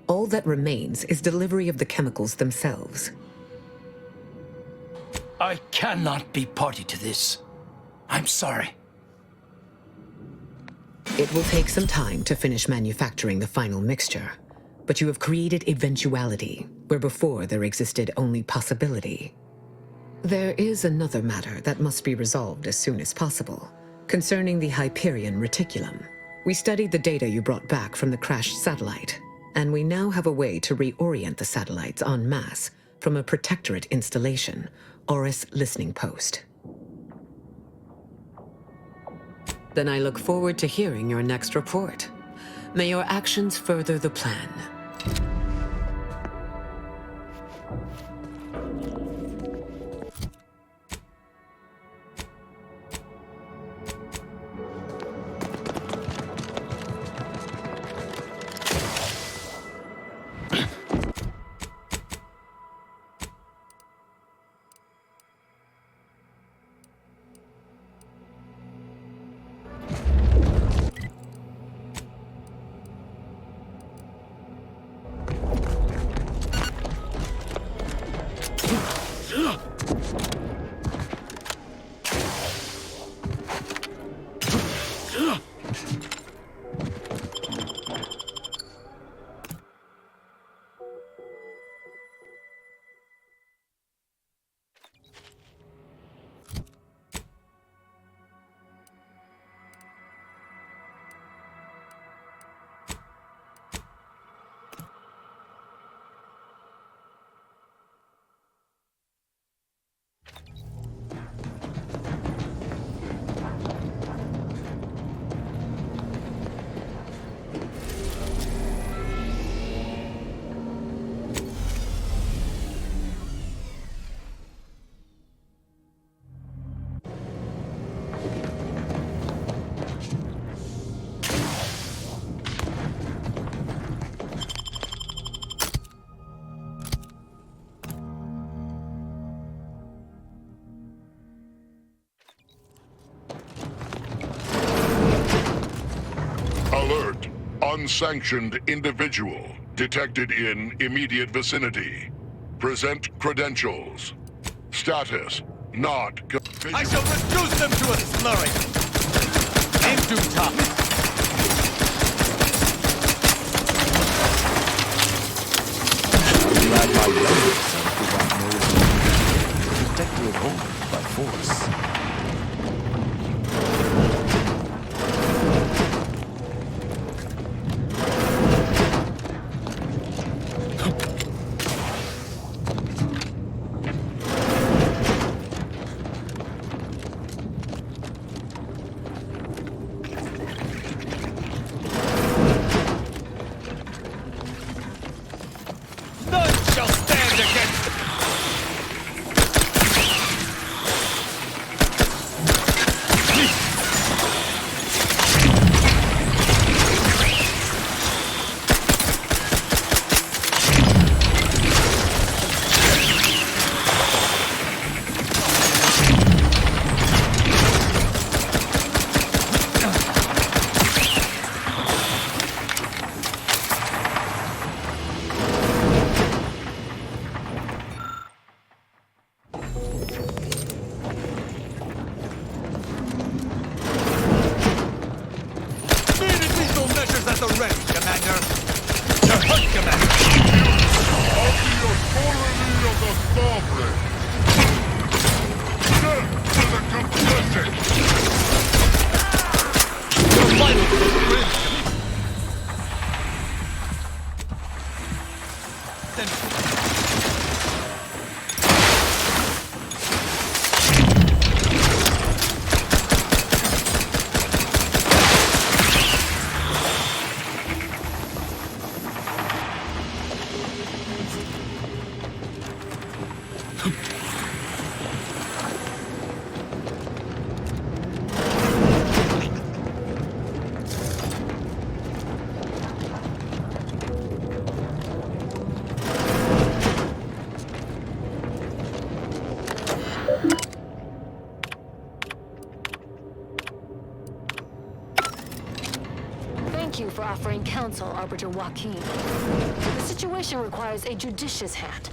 All that remains is delivery of the chemicals themselves. I cannot be party to this. I'm sorry. It will take some time to finish manufacturing the final mixture, but you have created eventuality, where before there existed only possibility. There is another matter that must be resolved as soon as possible, concerning the Hyperion reticulum. We studied the data you brought back from the crashed satellite, and we now have a way to reorient the satellites en masse from a protectorate installation, Oris Listening Post. Then I look forward to hearing your next report. May your actions further the plan. Unsanctioned individual detected in immediate vicinity. Present credentials. Status, not... I shall reduce them to a slurry! In due time. I'm glad my younger son did not know his protector at home by force. Thank you for offering counsel, Arbiter Joaquin. The situation requires a judicious hand.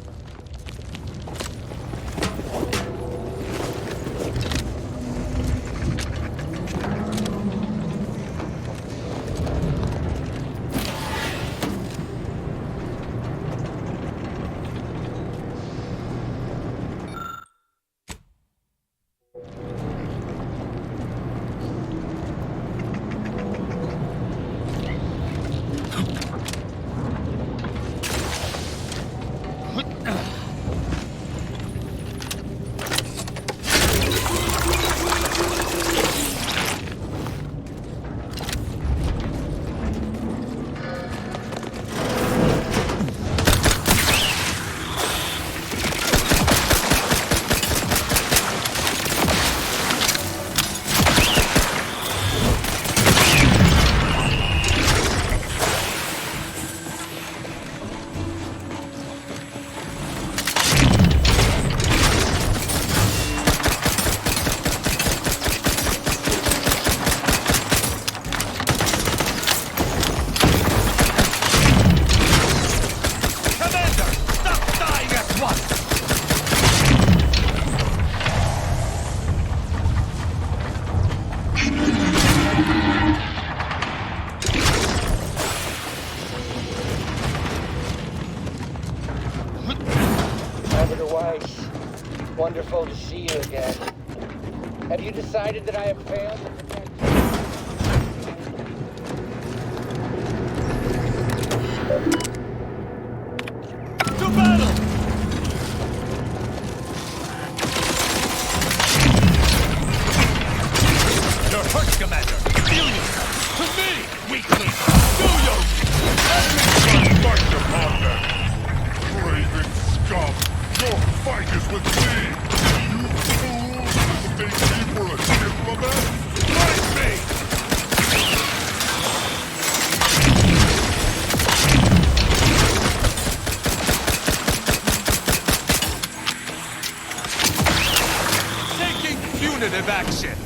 Wonderful to see you again. Have you decided that I have failed to protect you? To battle! You're hurt, Commander! Feel yourself! To me, weakling! Do your... Everyone fight upon them! Craven scum! Your fight is with me! You fools! Think me for a diplomat? Fight me! Taking punitive action!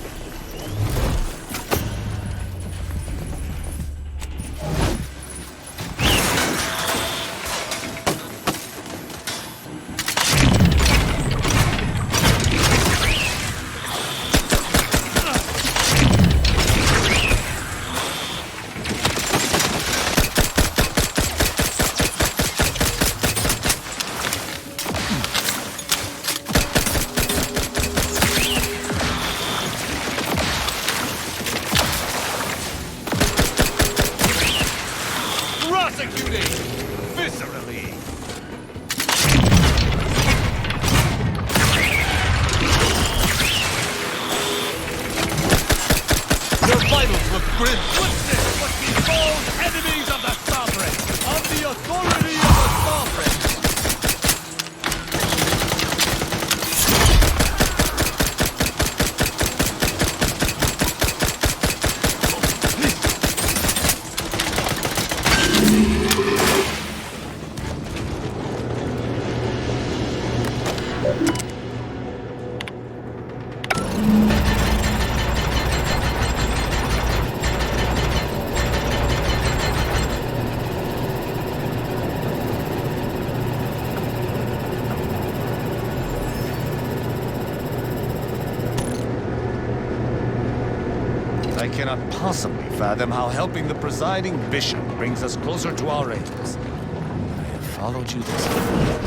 viscerally. Your vitals look grim. What's this? What we call enemies of the sovereign, of the authority of the sovereign. I cannot possibly fathom how helping the presiding bishop brings us closer to our aims. I have followed you this far.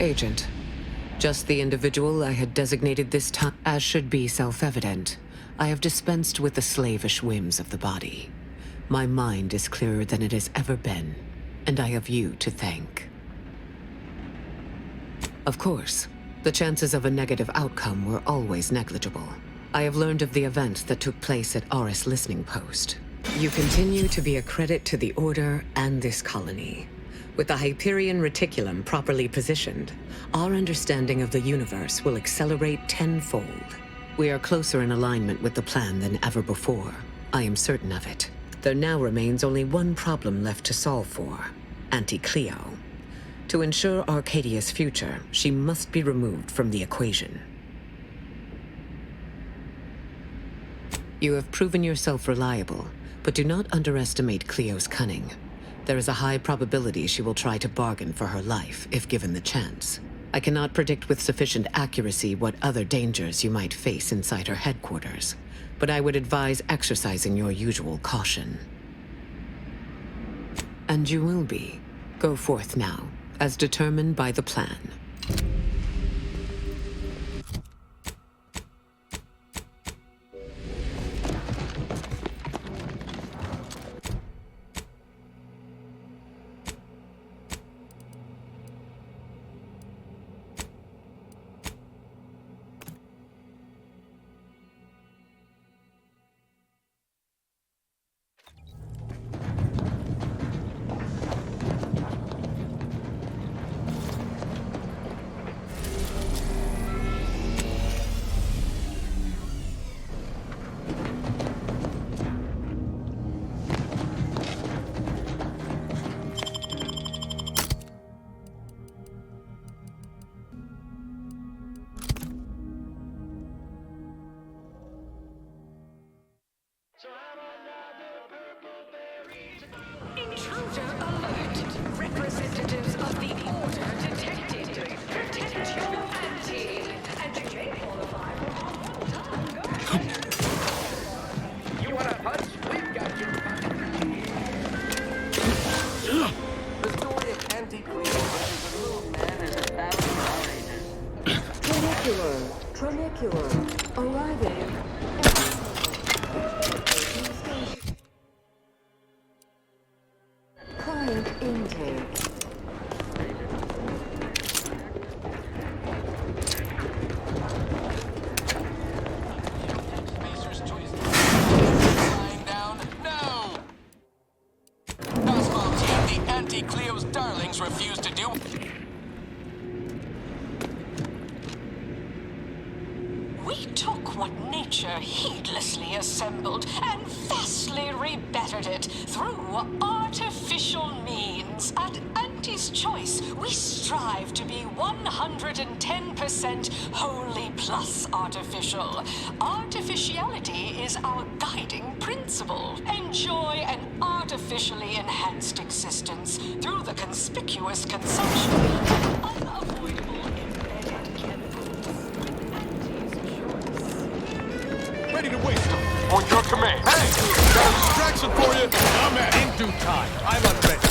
Agent, just the individual I had designated this time. As should be self-evident, I have dispensed with the slavish whims of the body. My mind is clearer than it has ever been, and I have you to thank. Of course, the chances of a negative outcome were always negligible. I have learned of the event that took place at Aris Listening Post. You continue to be a credit to the Order and this colony. With the Hyperion Reticulum properly positioned, our understanding of the universe will accelerate tenfold. We are closer in alignment with the plan than ever before. I am certain of it. There now remains only one problem left to solve for: Auntie Cleo. To ensure Arcadia's future, she must be removed from the equation. You have proven yourself reliable, but do not underestimate Cleo's cunning. There is a high probability she will try to bargain for her life if given the chance. I cannot predict with sufficient accuracy what other dangers you might face inside her headquarters, but I would advise exercising your usual caution. And you will be. Go forth now, as determined by the plan. Intruder alert. Representatives of the Order detected. Protect your ante. And you may qualify for You want a punch? We've got your punch. The story of Anti-Cleo versus the Moon Man is 1,000 pages. Tronicular, arriving. Client intake. The Anti-Cleo's darlings refuse to do. We took what nature heedlessly assembled and vastly rebettered it through artificial means. At Auntie's choice, we strive to be 110% wholly plus artificial. Artificiality is our guiding principle. Enjoy an artificially enhanced existence through the conspicuous consumption of unavoidable embedded chemicals. Ready to waste them. On your command. Hey! Got a distraction for you. I'm at in due time. I'm unready.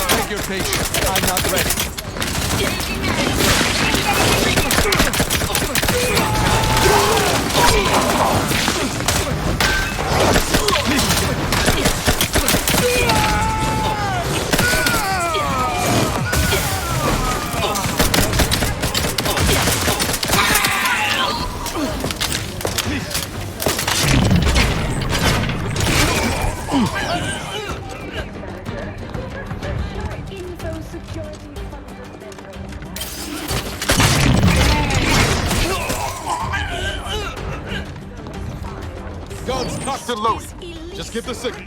Take your patience. I'm not ready. Guns cocked and loaded. Just give the signal.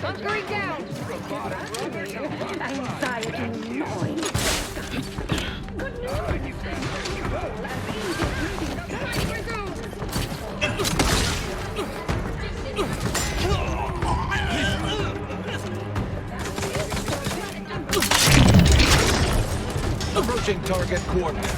Bunkering down! Anxiety noise. Good news! Approaching target coordinate.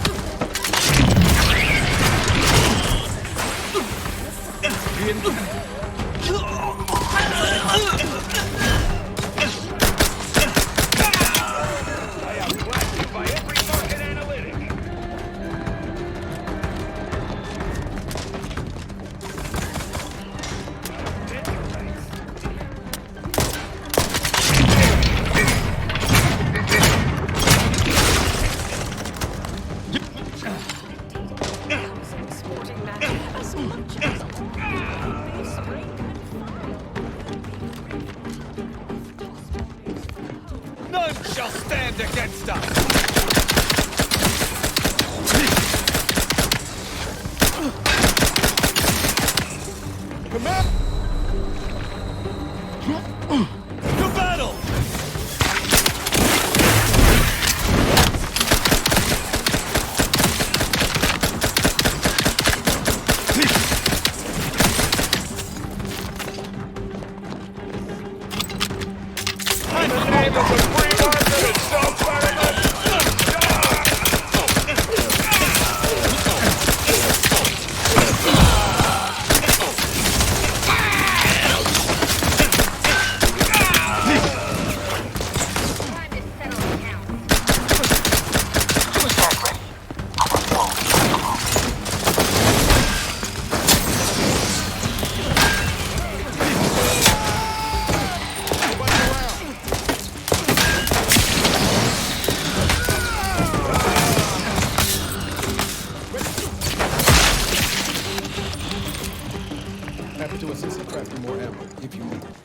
None shall stand against us! Command! To battle! In the name of the free market and self-government! more ammo, if you need it.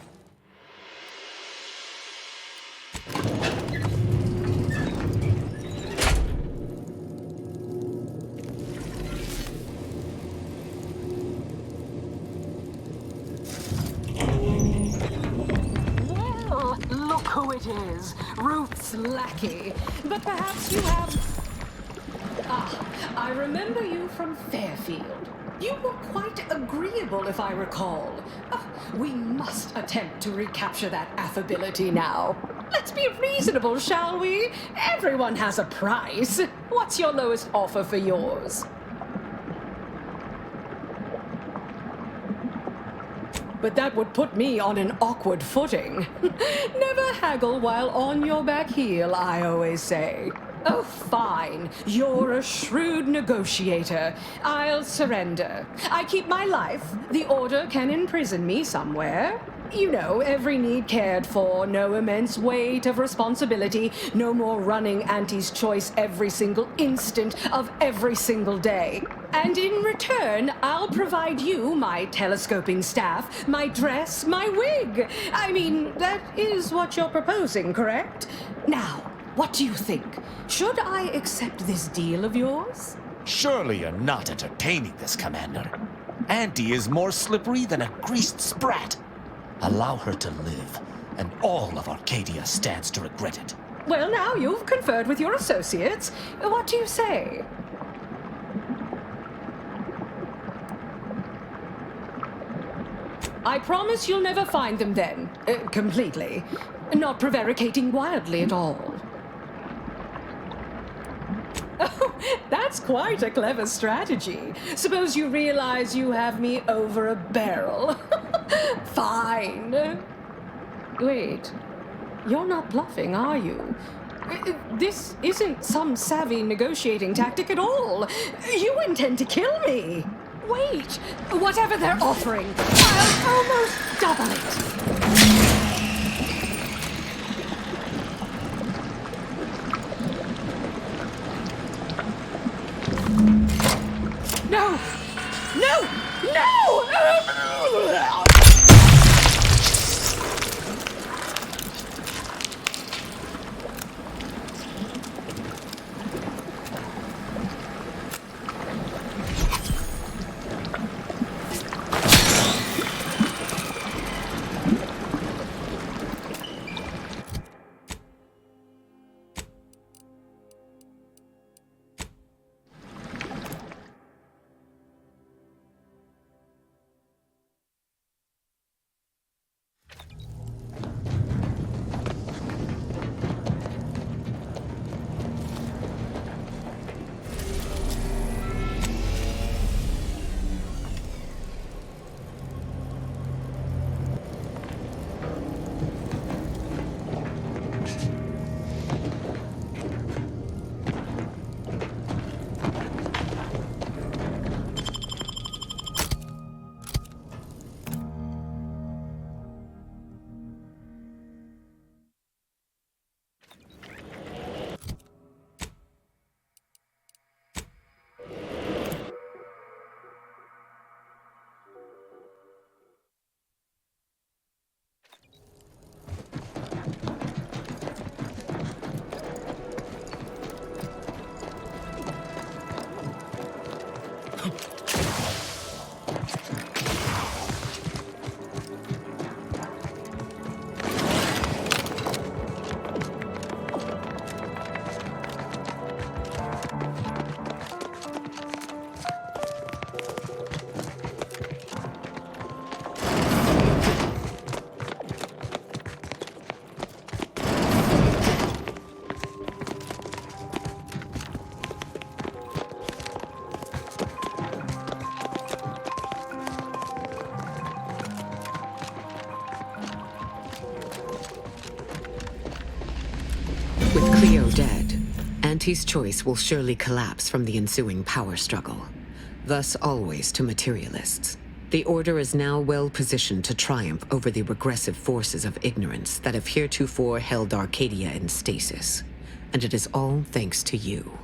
Well, look who it is. Ruth's lackey. But perhaps you have... Ah, I remember you from Fairfield. You were quite agreeable, if I recall. We must attempt to recapture that affability now. Let's be reasonable, shall we? Everyone has a price. What's your lowest offer for yours? But that would put me on an awkward footing. Never haggle while on your back heel, I always say. Oh, fine. You're a shrewd negotiator. I'll surrender. I keep my life. The Order can imprison me somewhere. You know, every need cared for, no immense weight of responsibility, no more running Auntie's choice every single instant of every single day. And in return, I'll provide you my telescoping staff, my dress, my wig. I mean, that is what you're proposing, correct? Now, what do you think? Should I accept this deal of yours? Surely you're not entertaining this, Commander. Auntie is more slippery than a greased sprat. Allow her to live, and all of Arcadia stands to regret it. Well, now you've conferred with your associates. What do you say? I promise you'll never find them then. Completely. Not prevaricating wildly at all. Oh, that's quite a clever strategy. Suppose you realize you have me over a barrel. Fine. Wait, you're not bluffing, are you? This isn't some savvy negotiating tactic at all. You intend to kill me. Wait, whatever they're offering, I'll almost double it. No! No! No! With Cleo dead, Auntie's choice will surely collapse from the ensuing power struggle. Thus always to materialists. The Order is now well positioned to triumph over the regressive forces of ignorance that have heretofore held Arcadia in stasis. And it is all thanks to you.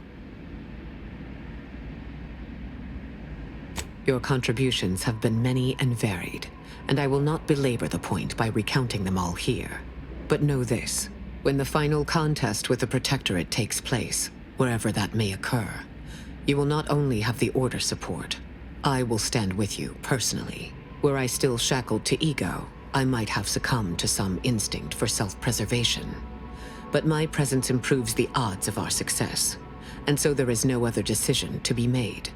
Your contributions have been many and varied, and I will not belabor the point by recounting them all here. But know this, when the final contest with the Protectorate takes place, wherever that may occur, you will not only have the Order support, I will stand with you personally. Were I still shackled to ego, I might have succumbed to some instinct for self-preservation. But my presence improves the odds of our success, and so there is no other decision to be made.